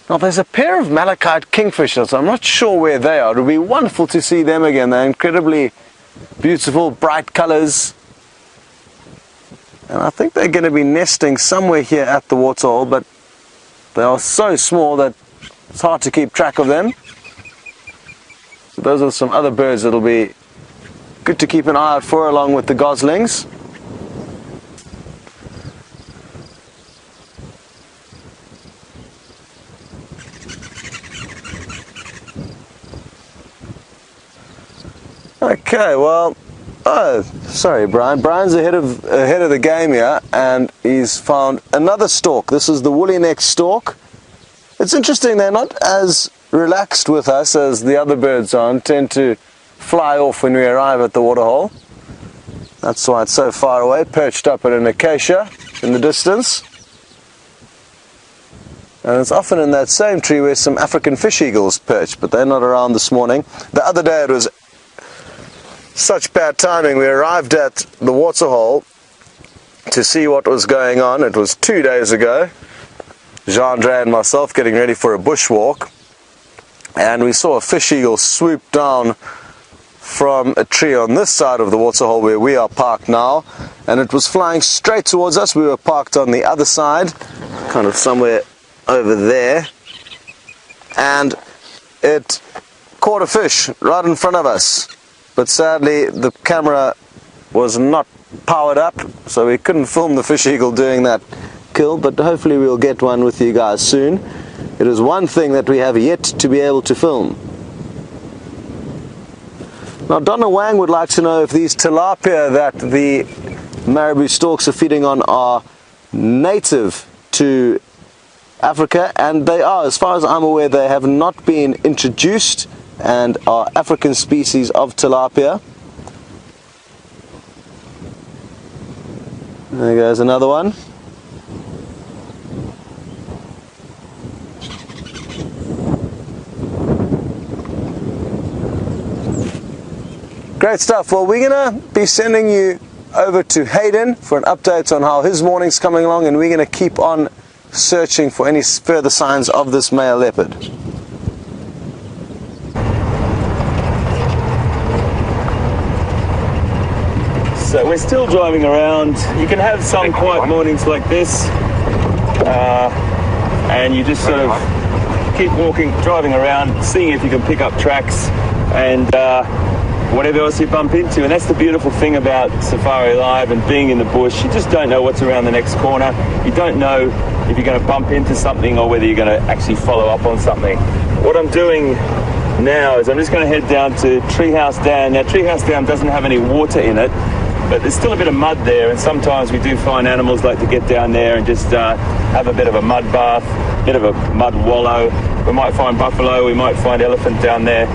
Now there's a pair of malachite kingfishers. I'm not sure where they are. It would be wonderful to see them again. They're incredibly beautiful, bright colors. And I think they're going to be nesting somewhere here at the waterhole, but they are so small that it's hard to keep track of them. So those are some other birds that'll be good to keep an eye out for, along with the goslings. Okay, well, oh, sorry, Brian. Brian's ahead of the game here, and he's found another stork. This is the woolly neck stork. It's interesting, they're not as relaxed with us as the other birds are, and tend to fly off when we arrive at the waterhole. That's why it's so far away, perched up in an acacia in the distance. And it's often in that same tree where some African fish eagles perch, but they're not around this morning. The other day it was such bad timing. We arrived at the waterhole to see what was going on. It was 2 days ago. Jean-Andre and myself getting ready for a bushwalk, and we saw a fish eagle swoop down from a tree on this side of the waterhole where we are parked now, and it was flying straight towards us. We were parked on the other side, kind of somewhere over there, and it caught a fish right in front of us. But sadly the camera was not powered up, so we couldn't film the fish eagle doing that kill, but hopefully we'll get one with you guys soon. It is one thing that we have yet to be able to film. Now, Donna Wang would like to know if these tilapia that the marabou storks are feeding on are native to Africa, and they are. As far as I'm aware, they have not been introduced and are African species of tilapia. There goes another one. Great stuff. Well, we're going to be sending you over to Hayden for an update on how his morning's coming along, and we're going to keep on searching for any further signs of this male leopard. So we're still driving around. You can have some quiet mornings like this, and you just sort of keep walking, driving around, seeing if you can pick up tracks and whatever else you bump into. And that's the beautiful thing about Safari Live and being in the bush. You just don't know what's around the next corner. You don't know if you're going to bump into something or whether you're going to actually follow up on something. What I'm doing now is I'm just going to head down to Treehouse Dam. Now, Treehouse Dam doesn't have any water in it, but there's still a bit of mud there, and sometimes we do find animals like to get down there and just have a bit of a mud bath, bit of a mud wallow. We might find buffalo, we might find elephant down there,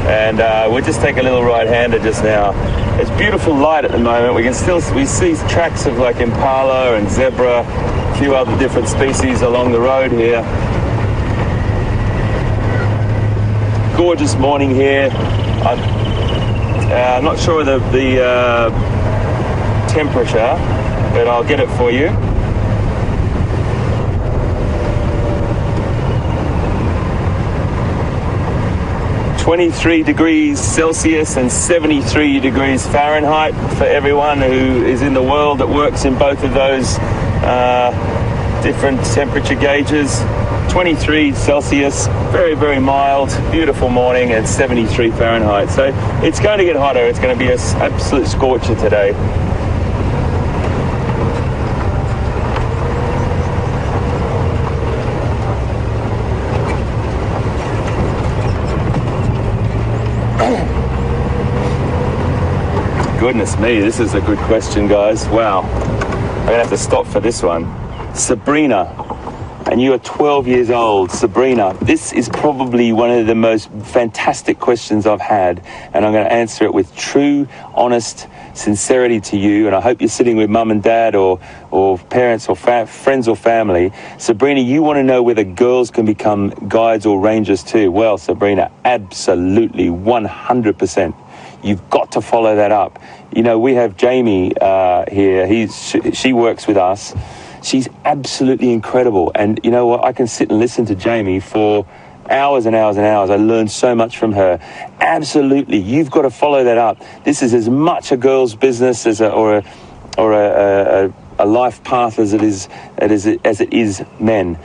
and we'll just take a little right-hander just now. It's beautiful light at the moment. We see tracks of like impala and zebra, a few other different species along the road here. Gorgeous morning here. I'm not sure of the temperature, but I'll get it for you. (23 degrees Celsius and 73 degrees Fahrenheit for everyone who is in the world that works in both of those different temperature gauges. 23 Celsius, very, very mild, beautiful morning, and 73 Fahrenheit. So it's going to get hotter. It's going to be an absolute scorcher today. Goodness me, this is a good question, guys. Wow. I'm going to have to stop for this one. Sabrina, and you are 12 years old. Sabrina, this is probably one of the most fantastic questions I've had, and I'm going to answer it with true, honest sincerity to you, and I hope you're sitting with mum and dad or parents or friends or family. Sabrina, you want to know whether girls can become guides or rangers too. Well, Sabrina, absolutely, 100%. You've got to follow that up. You know, we have Jamie here. She works with us. She's absolutely incredible. And you know what? I can sit and listen to Jamie for hours and hours and hours. I learned so much from her. Absolutely, you've got to follow that up. This is as much a girl's business as a life path as it is men.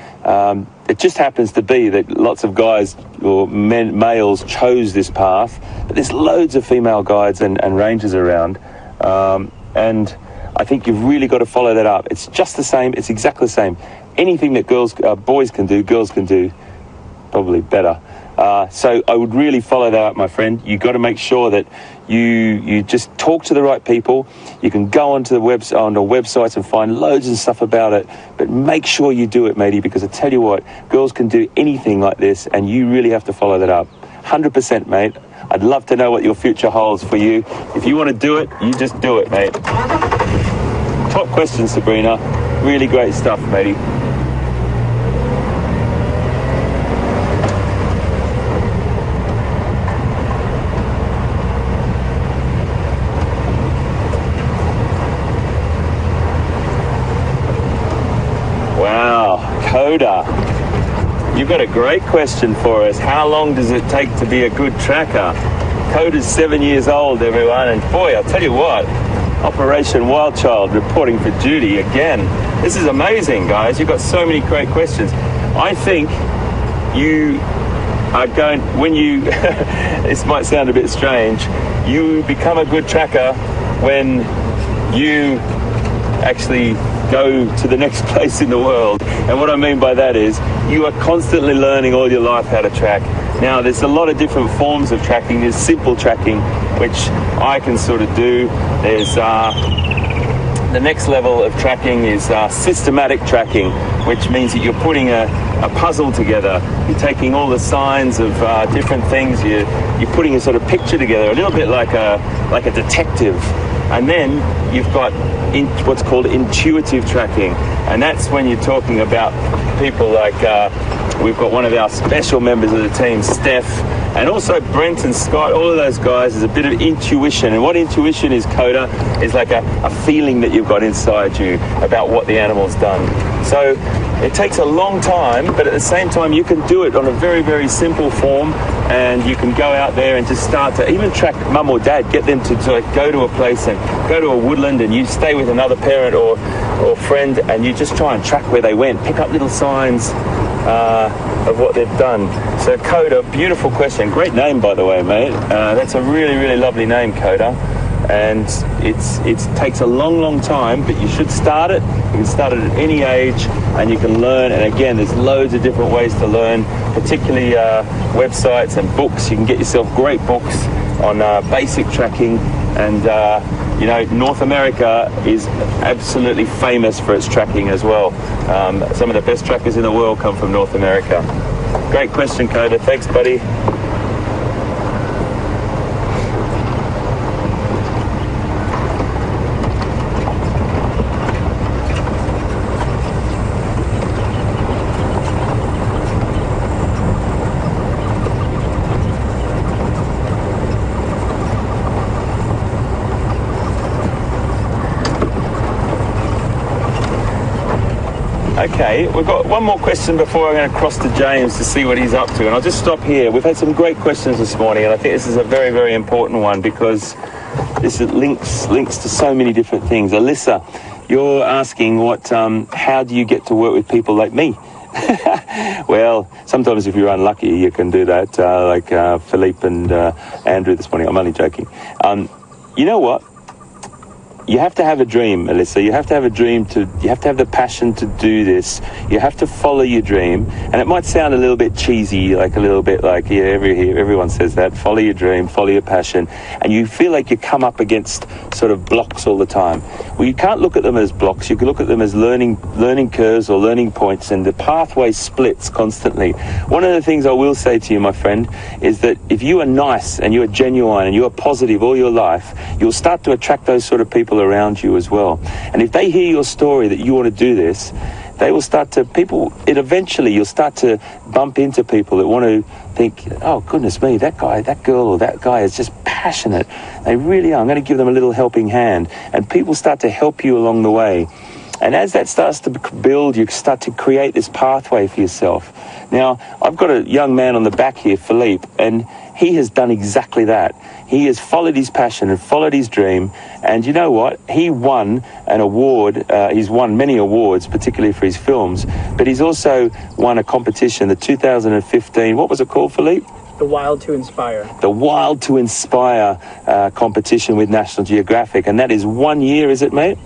It just happens to be that lots of guys or males chose this path, but there's loads of female guides and rangers around, and I think you've really got to follow that up. It's just the same. It's exactly the same. Anything that boys can do, girls can do probably better. So I would really follow that up, my friend. You've got to make sure that you just talk to the right people. You can go onto the websites and find loads of stuff about it, but make sure you do it, matey, because I tell you what, girls can do anything like this, and you really have to follow that up. 100%, mate. I'd love to know what your future holds for you. If you want to do it, you just do it, mate. Top question, Sabrina. Really great stuff, matey. Coda, you've got a great question for us. How long does it take to be a good tracker? Coda's 7 years old, everyone, and boy, I'll tell you what, Operation Wild Child reporting for duty again. This is amazing, guys. You've got so many great questions. I think you are going, when you, this might sound a bit strange, you become a good tracker when you actually go to the next place in the world. And what I mean by that is you are constantly learning all your life how to track. Now, there's a lot of different forms of tracking. There's simple tracking, which I can sort of do. There's the next level of tracking is systematic tracking, which means that you're putting a puzzle together. You're taking all the signs of different things. You're putting a sort of picture together, a little bit like a detective. And then you've got what's called intuitive tracking, and that's when you're talking about people like we've got one of our special members of the team, Steph, and also Brent and Scott. All of those guys is a bit of intuition, and what intuition is, Coda, is like a feeling that you've got inside you about what the animal's done. So it takes a long time, but at the same time you can do it on a very, very simple form, and you can go out there and just start to even track mum or dad, get them to go to a place and go to a woodland, and you stay with another parent or friend, and you just try and track where they went, pick up little signs of what they've done. So Coda, beautiful question. Great name, by the way, mate. That's a really, really lovely name, Coda. And it takes a long, long time, but you should start it. You can start it at any age, and you can learn. And again, there's loads of different ways to learn, particularly websites and books. You can get yourself great books on basic tracking. And you know, North America is absolutely famous for its tracking as well. Some of the best trackers in the world come from North America. Great question, Coda. Thanks, buddy. Okay, we've got one more question before I'm going to cross to James to see what he's up to, and I'll just stop here. We've had some great questions this morning, and I think this is a very, very important one because this links to so many different things. Alyssa, you're asking how do you get to work with people like me? Well, sometimes if you're unlucky, you can do that, like Philippe and Andrew this morning. I'm only joking. You know what? You have to have a dream, Alyssa. You have to have a dream you have to have the passion to do this. You have to follow your dream. And it might sound a little bit cheesy, like a little bit like, yeah, everyone says that. Follow your dream, follow your passion. And you feel like you come up against sort of blocks all the time. Well, you can't look at them as blocks. You can look at them as learning curves or learning points, and the pathway splits constantly. One of the things I will say to you, my friend, is that if you are nice and you are genuine and you are positive all your life, you'll start to attract those sort of people around you as well. And if they hear your story that you want to do this, they will start to eventually you'll start to bump into people that want to think, oh goodness me, that guy, that girl, or that guy is just passionate. They really are. I'm going to give them a little helping hand. And people start to help you along the way. And as that starts to build, you start to create this pathway for yourself. Now, I've got a young man on the back here, Philippe, and he has done exactly that. He has followed his passion and followed his dream. And you know what? He won an award. He's won many awards, particularly for his films. But he's also won a competition, the 2015, what was it called, Philippe? The Wild to Inspire. The Wild to Inspire competition with National Geographic. And that is 1 year, is it, mate?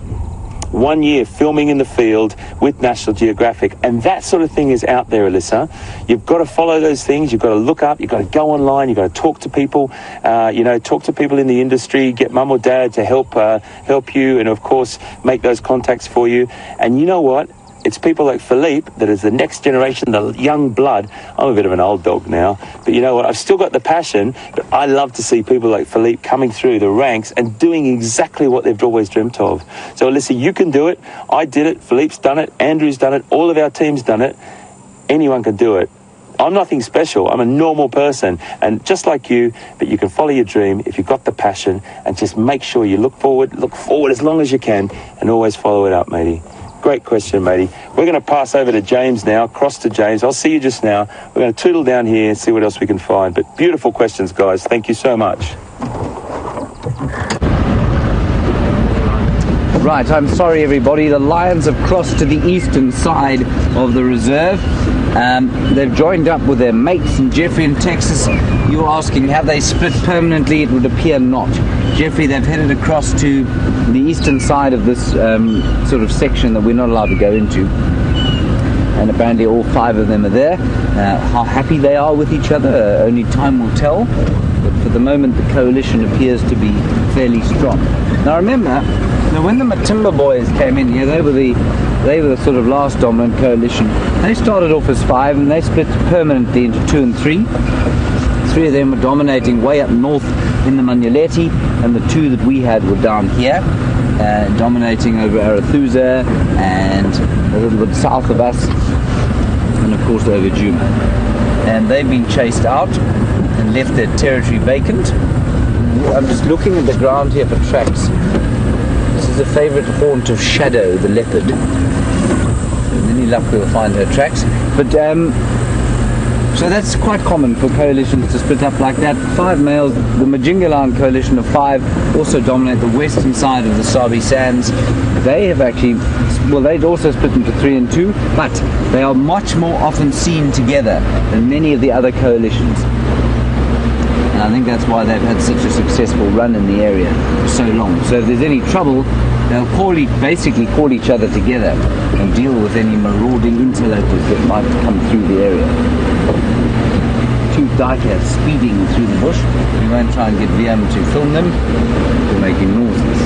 1 year filming in the field with National Geographic. And that sort of thing is out there, Alyssa. You've got to follow those things. You've got to look up. You've got to go online. You've got to talk to people, talk to people in the industry, get mum or dad to help you, and of course, make those contacts for you. And you know what? It's people like Philippe that is the next generation, the young blood. I'm a bit of an old dog now, but you know what? I've still got the passion, but I love to see people like Philippe coming through the ranks and doing exactly what they've always dreamt of. So Alyssa, you can do it. I did it. Philippe's done it. Andrew's done it. All of our team's done it. Anyone can do it. I'm nothing special. I'm a normal person, and just like you, but you can follow your dream if you've got the passion, and just make sure you look forward as long as you can, and always follow it up, matey. Great question, matey. We're going to pass over to James now, cross to James. I'll see you just now. We're going to tootle down here and see what else we can find. But beautiful questions, guys. Thank you so much. Right, I'm sorry everybody, the lions have crossed to the eastern side of the reserve. They've joined up with their mates in Jeffrey in Texas. You're asking, have they split permanently? It would appear not. Jeffrey, they've headed across to the eastern side of this sort of section that we're not allowed to go into. And apparently all 5 of them are there. How happy they are with each other, only time will tell. But for the moment the coalition appears to be fairly strong. Now remember, when the Matimba boys came in here, they were the sort of last dominant coalition. They started off as 5 and they split permanently into 2 and 3. 3 of them were dominating way up north in the Manyeleti, and the 2 that we had were down here, dominating over Arathusa and a little bit south of us, and of course over Djuma. And they've been chased out and left their territory vacant. I'm just looking at the ground here for tracks. This is a favourite haunt of Shadow, the leopard. With any luck we'll find her tracks. But so that's quite common for coalitions to split up like that. 5 males. The Majingalan coalition of 5 also dominate the western side of the Sabi Sands. They have actually, well, they'd also split into 3 and 2, but they are much more often seen together than many of the other coalitions. And I think that's why they've had such a successful run in the area for so long. So if there's any trouble, they'll basically call each other together and deal with any marauding interlopers that might come through the area. 2 dikers speeding through the bush. We won't try and get VM to film them. They're making noises.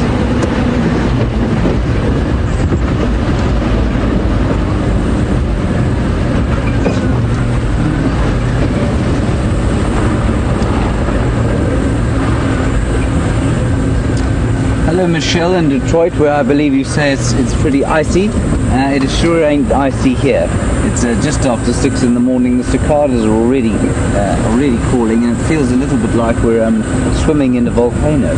Hello Michelle in Detroit, where I believe you say it's pretty icy. It sure ain't icy here. It's just after 6 in the morning. The cicadas are already calling, and it feels a little bit like we're swimming in a volcano.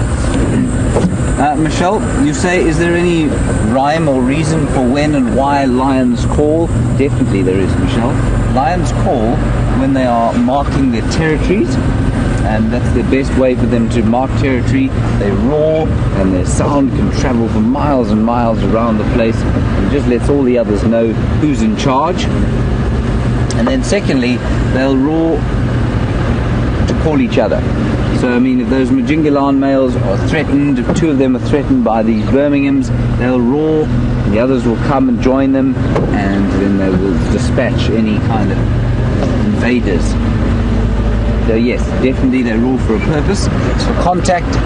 Michelle, you say, is there any rhyme or reason for when and why lions call? Definitely there is, Michelle. Lions call when they are marking their territories, and that's the best way for them to mark territory. They roar, and their sound can travel for miles and miles around the place, and just lets all the others know who's in charge. And then secondly, they'll roar to call each other. So I mean, if those Majingalan males are threatened, if 2 of them are threatened by these Birminghams, they'll roar, and the others will come and join them, and then they will dispatch any kind of invaders. So yes, definitely they roar for a purpose. It's for contact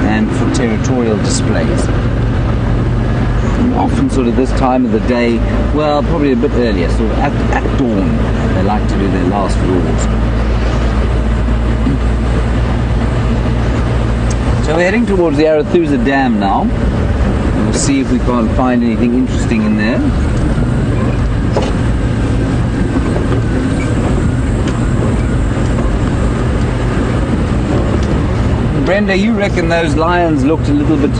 and for territorial displays. And often sort of this time of the day, well, probably a bit earlier, sort of at dawn, they like to do their last roars. So we're heading towards the Arathusa Dam now. And we'll see if we can't find anything interesting in there. Brenda, you reckon those lions looked a little bit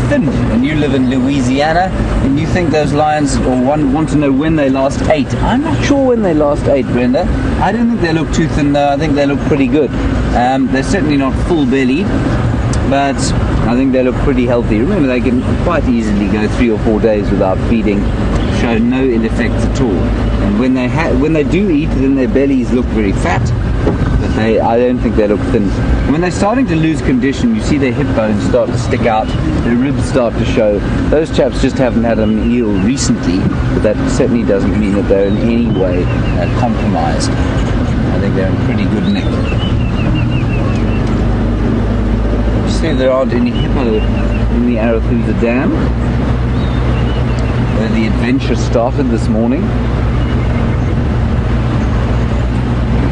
thin, and you live in Louisiana, and you think those lions, or want to know when they last ate. I'm not sure when they last ate, Brenda. I don't think they look too thin though. I think they look pretty good. They're certainly not full-bellied, but I think they look pretty healthy. Remember, they can quite easily go 3 or 4 days without feeding, show no ill effects at all. And when they do eat, then their bellies look very fat. But I don't think they look thin. When they're starting to lose condition, you see their hip bones start to stick out, their ribs start to show. Those chaps just haven't had a meal recently, but that certainly doesn't mean that they're in any way compromised. I think they're in pretty good nick. You see there aren't any hippo in the Arathusa Dam, where the adventure started this morning.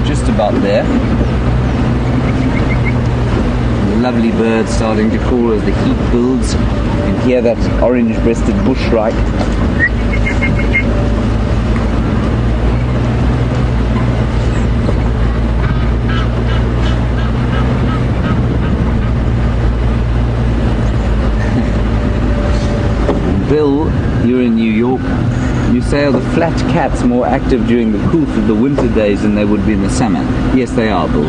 Just about there. The lovely birds starting to call as the heat builds. You can hear that orange-breasted bushshrike. Bill, you're in New York. You say, are the flat cats more active during the cool of the winter days than they would be in the summer? Yes, they are, Bill.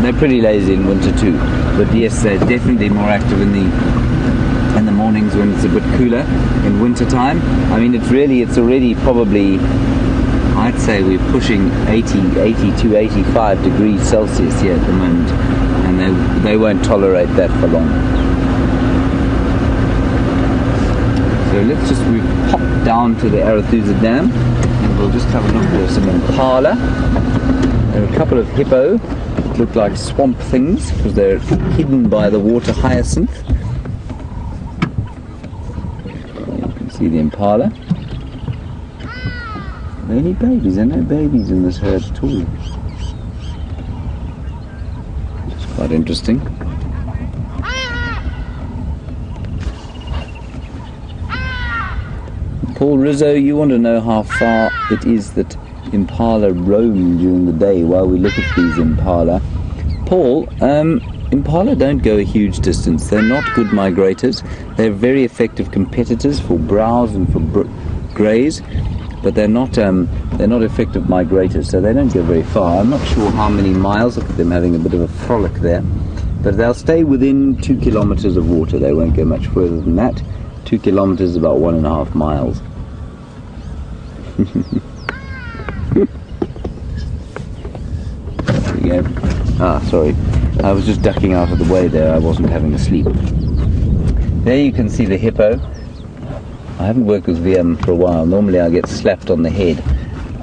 They're pretty lazy in winter too, but yes, they're definitely more active in the mornings when it's a bit cooler in winter time. I mean, it's already probably, I'd say we're pushing 80 to 85 degrees Celsius here at the moment, and they won't tolerate that for long. So we've popped down to the Arathusa Dam, and we'll just have a look. There's some impala, there are a couple of hippo, that look like swamp things because they're hidden by the water hyacinth. You can see the impala. Any babies? There are no babies in this herd at all. It's quite interesting. Paul Rizzo, you want to know how far it is that impala roam during the day while we look at these impala. Paul, impala don't go a huge distance. They're not good migrators. They're very effective competitors for browse and for graze, but they're not effective migrators, so they don't go very far. I'm not sure how many miles. Look at them having a bit of a frolic there, but they'll stay within 2 kilometers of water. They won't go much further than that. 2 kilometers is about 1.5 miles. There we go. Ah, sorry. I was just ducking out of the way there. I wasn't having a sleep. There you can see the hippo. I haven't worked with VM for a while. Normally I get slapped on the head.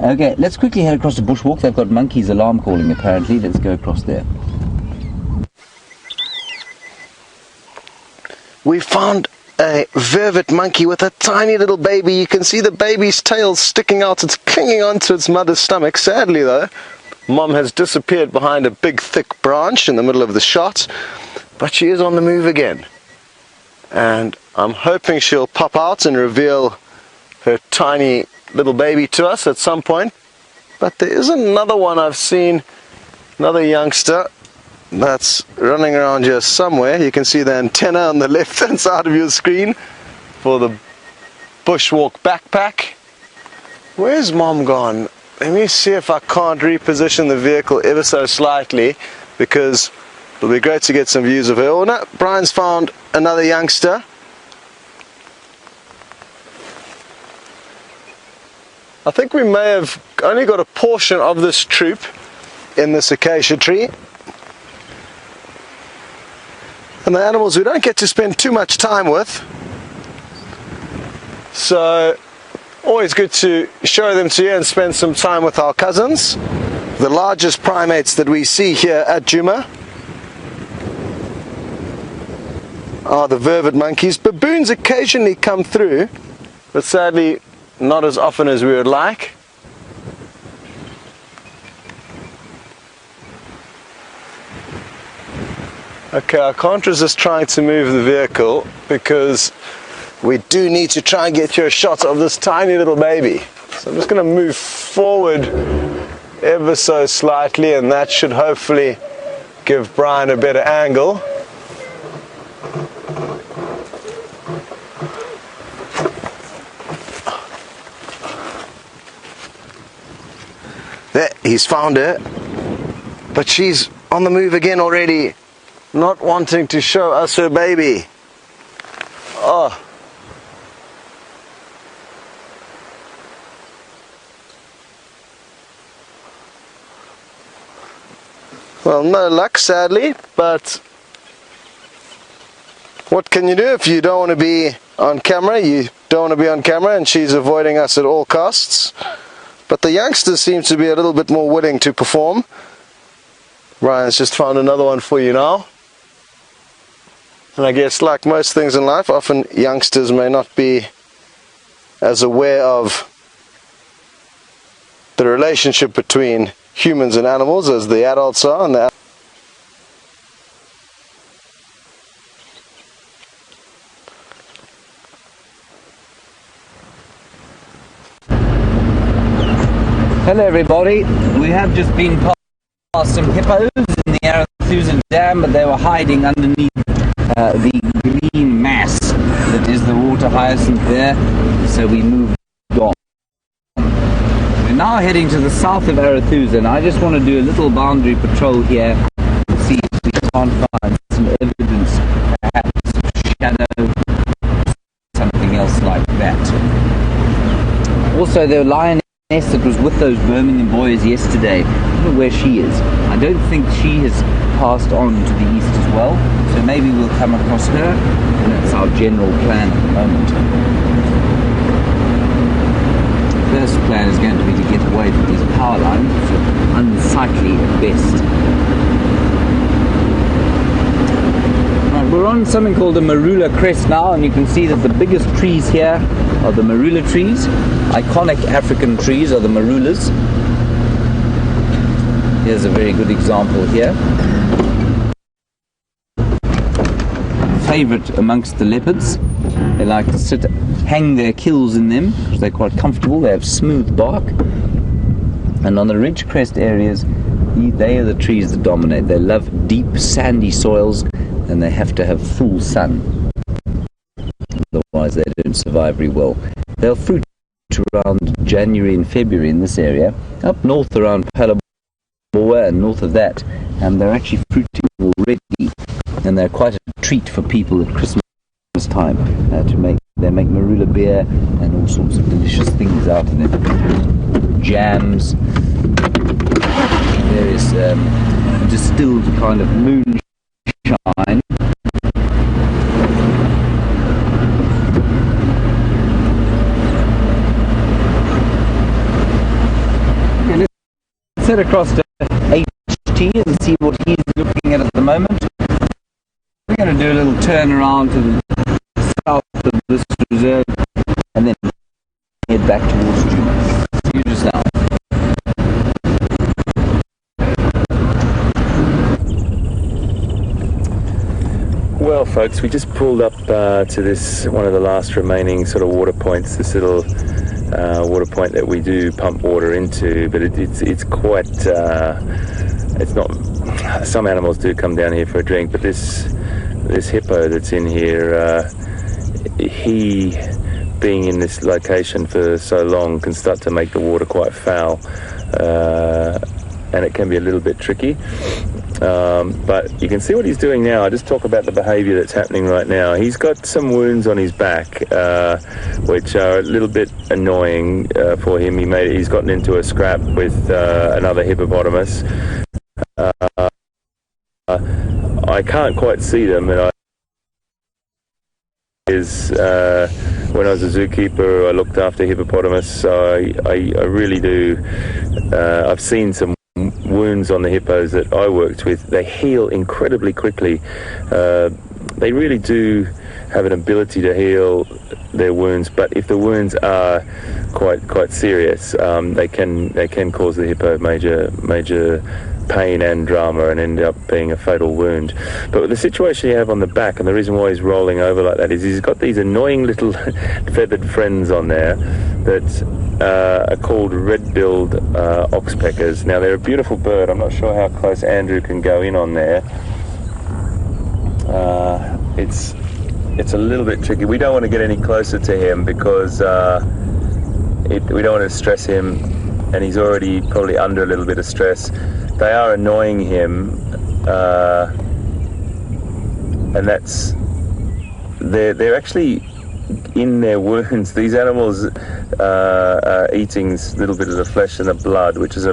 Okay, let's quickly head across the bushwalk. They've got monkeys alarm calling apparently. Let's go across there. We found a vervet monkey with a tiny little baby. You can see the baby's tail sticking out. It's clinging onto its mother's stomach. Sadly though, Mom has disappeared behind a big thick branch in the middle of the shot, but she is on the move again. And I'm hoping she'll pop out and reveal her tiny little baby to us at some point. But there is another one I've seen, another youngster that's running around here somewhere. You can see the antenna on the left hand side of your screen for the bushwalk backpack. Where's Mom gone? Let me see if I can't reposition the vehicle ever so slightly, because it'll be great to get some views of her. Oh no, Brian's found another youngster. I think we may have only got a portion of this troop in this acacia tree. And the animals we don't get to spend too much time with, so always good to show them to you and spend some time with our cousins, the largest primates that we see here at Djuma are the vervet monkeys. Baboons occasionally come through, but sadly not as often as we would like. Okay, I can't resist trying to move the vehicle because we do need to try and get you a shot of this tiny little baby. So I'm just going to move forward ever so slightly, and that should hopefully give Brian a better angle. There, he's found her, but she's on the move again already, not wanting to show us her baby. Oh. Well, no luck, sadly, but what can you do if you don't want to be on camera? You don't want to be on camera, and she's avoiding us at all costs. But the youngsters seem to be a little bit more willing to perform. Ryan's just found another one for you now. And I guess, like most things in life, often youngsters may not be as aware of the relationship between humans and animals as the adults are. And Hello everybody, we have just been past some hippos in the Arathusa dam, but they were hiding underneath the green mass that is the water hyacinth there, so we moved on. We're now heading to the south of Arathusa, and I just want to do a little boundary patrol here and see if we can't find some evidence, perhaps of shadow, something else like that. Also, the lioness that was with those Birmingham boys yesterday, I don't know where she is. I don't think she has passed on to the east as well, so maybe we'll come across her, and that's our general plan at the moment. The first plan is going to be to get away from these power lines, which are unsightly at best. we're on something called the Marula crest now, and you can see that the biggest trees here are the Marula trees. Iconic African trees are the Marulas. Here's a very good example here. Favorite amongst the leopards. They like to hang their kills in them because they're quite comfortable. They have smooth bark. And on the ridge crest areas, they are the trees that dominate. They love deep sandy soils, and they have to have full sun. Otherwise they don't survive very well. They'll fruit around January and February in this area. Up north around Palabora and north of that, they're actually fruiting already, and they're quite a treat for people at Christmas time. They make marula beer and all sorts of delicious things out of it. Jams, various distilled kind of moonshine. Okay, let's head across to HT and see what he's looking at the moment. We're going to do a little turn around to the south of this reserve and then head back towards Djuma. See you just now. Well, folks, we just pulled up to this one of the last remaining sort of water points, this little water point that we do pump water into, but it's quite, it's not, some animals do come down here for a drink, but this hippo that's in here, he, being in this location for so long, can start to make the water quite foul, and it can be a little bit tricky. But you can see what he's doing now. I just talk about the behaviour that's happening right now. He's got some wounds on his back, which are a little bit annoying for him. He's gotten into a scrap with another hippopotamus. I can't quite see them, and when I was a zookeeper, I looked after hippopotamus, so I really do. I've seen some wounds on the hippos that I worked with. They heal incredibly quickly. They really do have an ability to heal their wounds, but if the wounds are quite serious, they can cause the hippo major pain and drama and end up being a fatal wound. But the situation you have on the back, and the reason why he's rolling over like that, is he's got these annoying little feathered friends on there that are called red-billed oxpeckers. Now, they're a beautiful bird. I'm not sure how close Andrew can go in on there. It's a little bit tricky. We don't want to get any closer to him because we don't want to stress him, and he's already probably under a little bit of stress. They are annoying him, and they're actually in their wounds. These animals are eating a little bit of the flesh and the blood, which is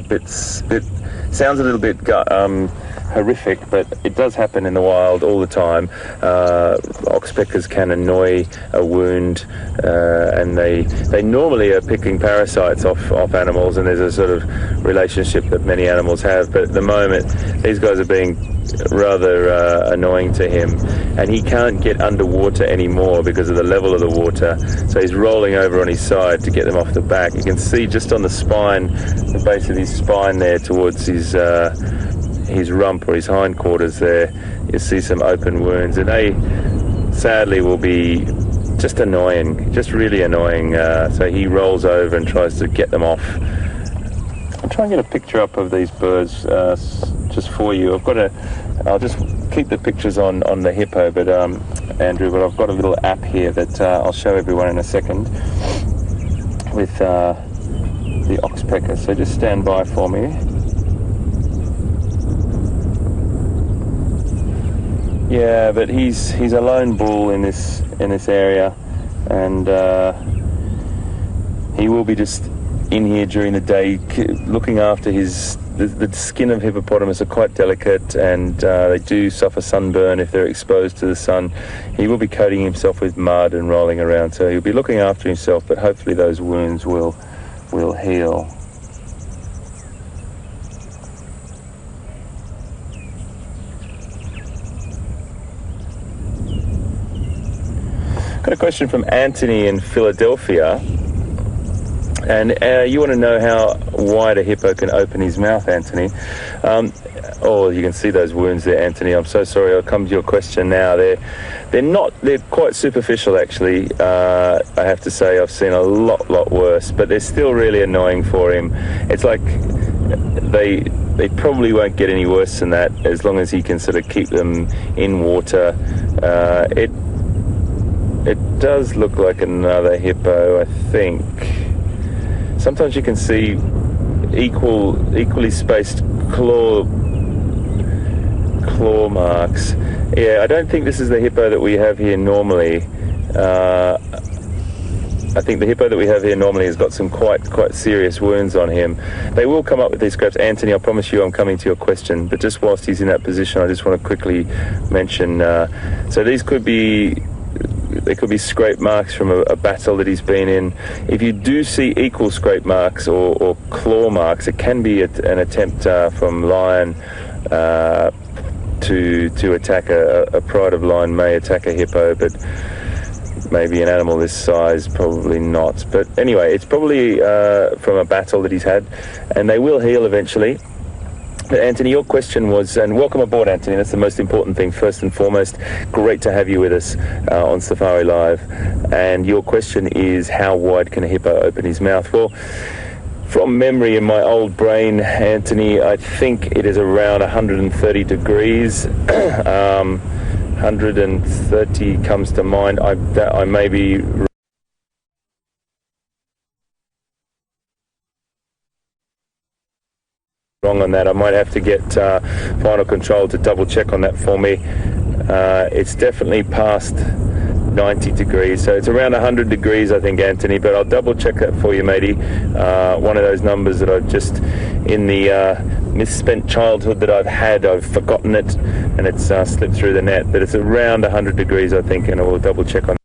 sounds a little bit horrific, but it does happen in the wild all the time. Oxpeckers can annoy a wound, and they normally are picking parasites off animals, and there's a sort of relationship that many animals have, but at the moment these guys are being rather annoying to him, and he can't get underwater anymore because of the level of the water, so he's rolling over on his side to get them off the back. You can see just on the spine, the base of his spine there towards his rump or his hindquarters there, you see some open wounds, and they sadly will be just annoying, just really annoying. So he rolls over and tries to get them off. I'll try and get a picture up of these birds just for you. I'll just keep the pictures on the hippo, but Andrew, but I've got a little app here that I'll show everyone in a second with the oxpecker. So just stand by for me. Yeah, but he's a lone bull in this area, and he will be just in here during the day looking after the skin of hippopotamus are quite delicate, and they do suffer sunburn if they're exposed to the sun. He will be coating himself with mud and rolling around, so he'll be looking after himself, but hopefully those wounds will heal. Got a question from Anthony in Philadelphia. And you want to know how wide a hippo can open his mouth, Anthony. Oh, you can see those wounds there, Anthony. I'm so sorry. I'll come to your question now. They're quite superficial, actually. I have to say, I've seen a lot worse, but they're still really annoying for him. It's like they probably won't get any worse than that as long as he can sort of keep them in water. It does look like another hippo, I think. Sometimes you can see equally spaced claw marks. Yeah, I don't think this is the hippo that we have here normally. I think the hippo that we have here normally has got some quite serious wounds on him. They will come up with these scraps. Anthony, I promise you I'm coming to your question, but just whilst he's in that position, I just want to quickly mention, so these could be scrape marks from a battle that he's been in. If you do see equal scrape marks or claw marks, it can be an attempt from lion to attack a pride of lion may attack a hippo, but maybe an animal this size, probably not. But anyway, it's probably from a battle that he's had, and they will heal eventually. But Anthony, your question was, and welcome aboard, Anthony. That's the most important thing, first and foremost. Great to have you with us on Safari Live. And your question is, how wide can a hippo open his mouth? Well, from memory in my old brain, Anthony, I think it is around 130 degrees. 130 comes to mind. I may be wrong on that. I might have to get final control to double check on that for me. It's definitely past 90 degrees, so it's around 100 degrees, I think, Anthony, but I'll double check that for you, matey. One of those numbers that I've just, in the misspent childhood that I've had, I've forgotten it, and it's slipped through the net, but it's around 100 degrees, I think, and I will double check on.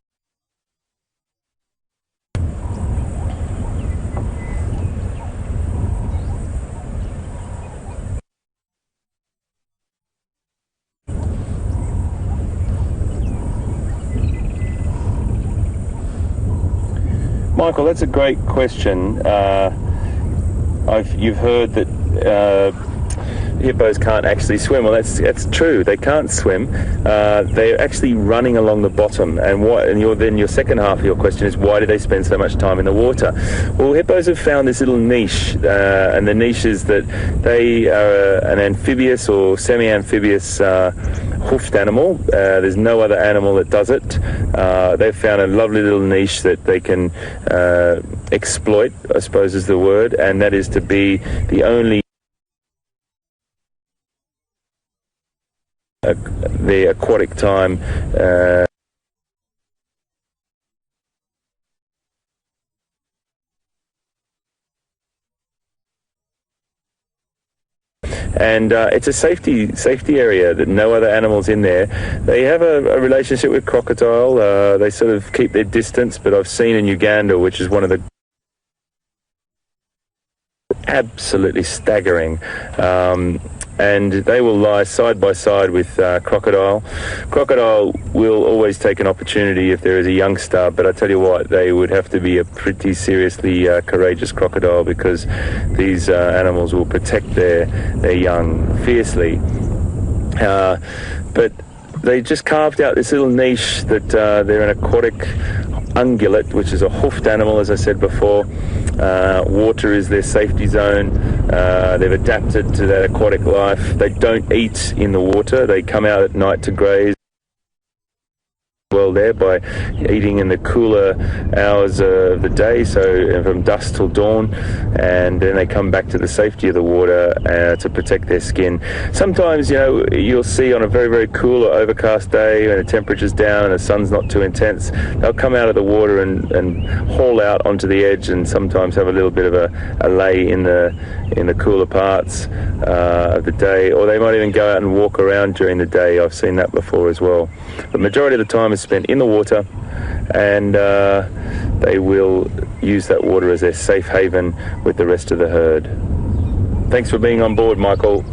Michael, that's a great question. You've heard that hippos can't actually swim. Well, that's true. They can't swim. They're actually running along the bottom. And then your second half of your question is, why do they spend so much time in the water? Well, hippos have found this little niche, and the niche is that they are an amphibious or semi-amphibious hoofed animal. There's no other animal that does it. They've found a lovely little niche that they can exploit, I suppose is the word, and that is to be the only the aquatic time and it's a safety area that no other animals in there. They have a relationship with crocodile. They sort of keep their distance, but I've seen in Uganda, which is one of the absolutely staggering, and they will lie side by side with crocodile. Crocodile will always take an opportunity if there is a youngster, but I tell you what, they would have to be a pretty seriously courageous crocodile, because these animals will protect their young fiercely. But they just carved out this little niche that they're an aquatic ungulate, which is a hoofed animal, as I said before. Water is their safety zone. They've adapted to that aquatic life. They don't eat in the water. They come out at night to graze well there by eating in the cooler hours of the day, so from dusk till dawn, and then they come back to the safety of the water to protect their skin. Sometimes, you'll see on a very, very cool or overcast day when the temperature's down and the sun's not too intense, they'll come out of the water and haul out onto the edge, and sometimes have a little bit of a lay in the cooler parts of the day, or they might even go out and walk around during the day. I've seen that before as well. The majority of the time is spent in the water, and they will use that water as their safe haven with the rest of the herd. Thanks for being on board, Michael.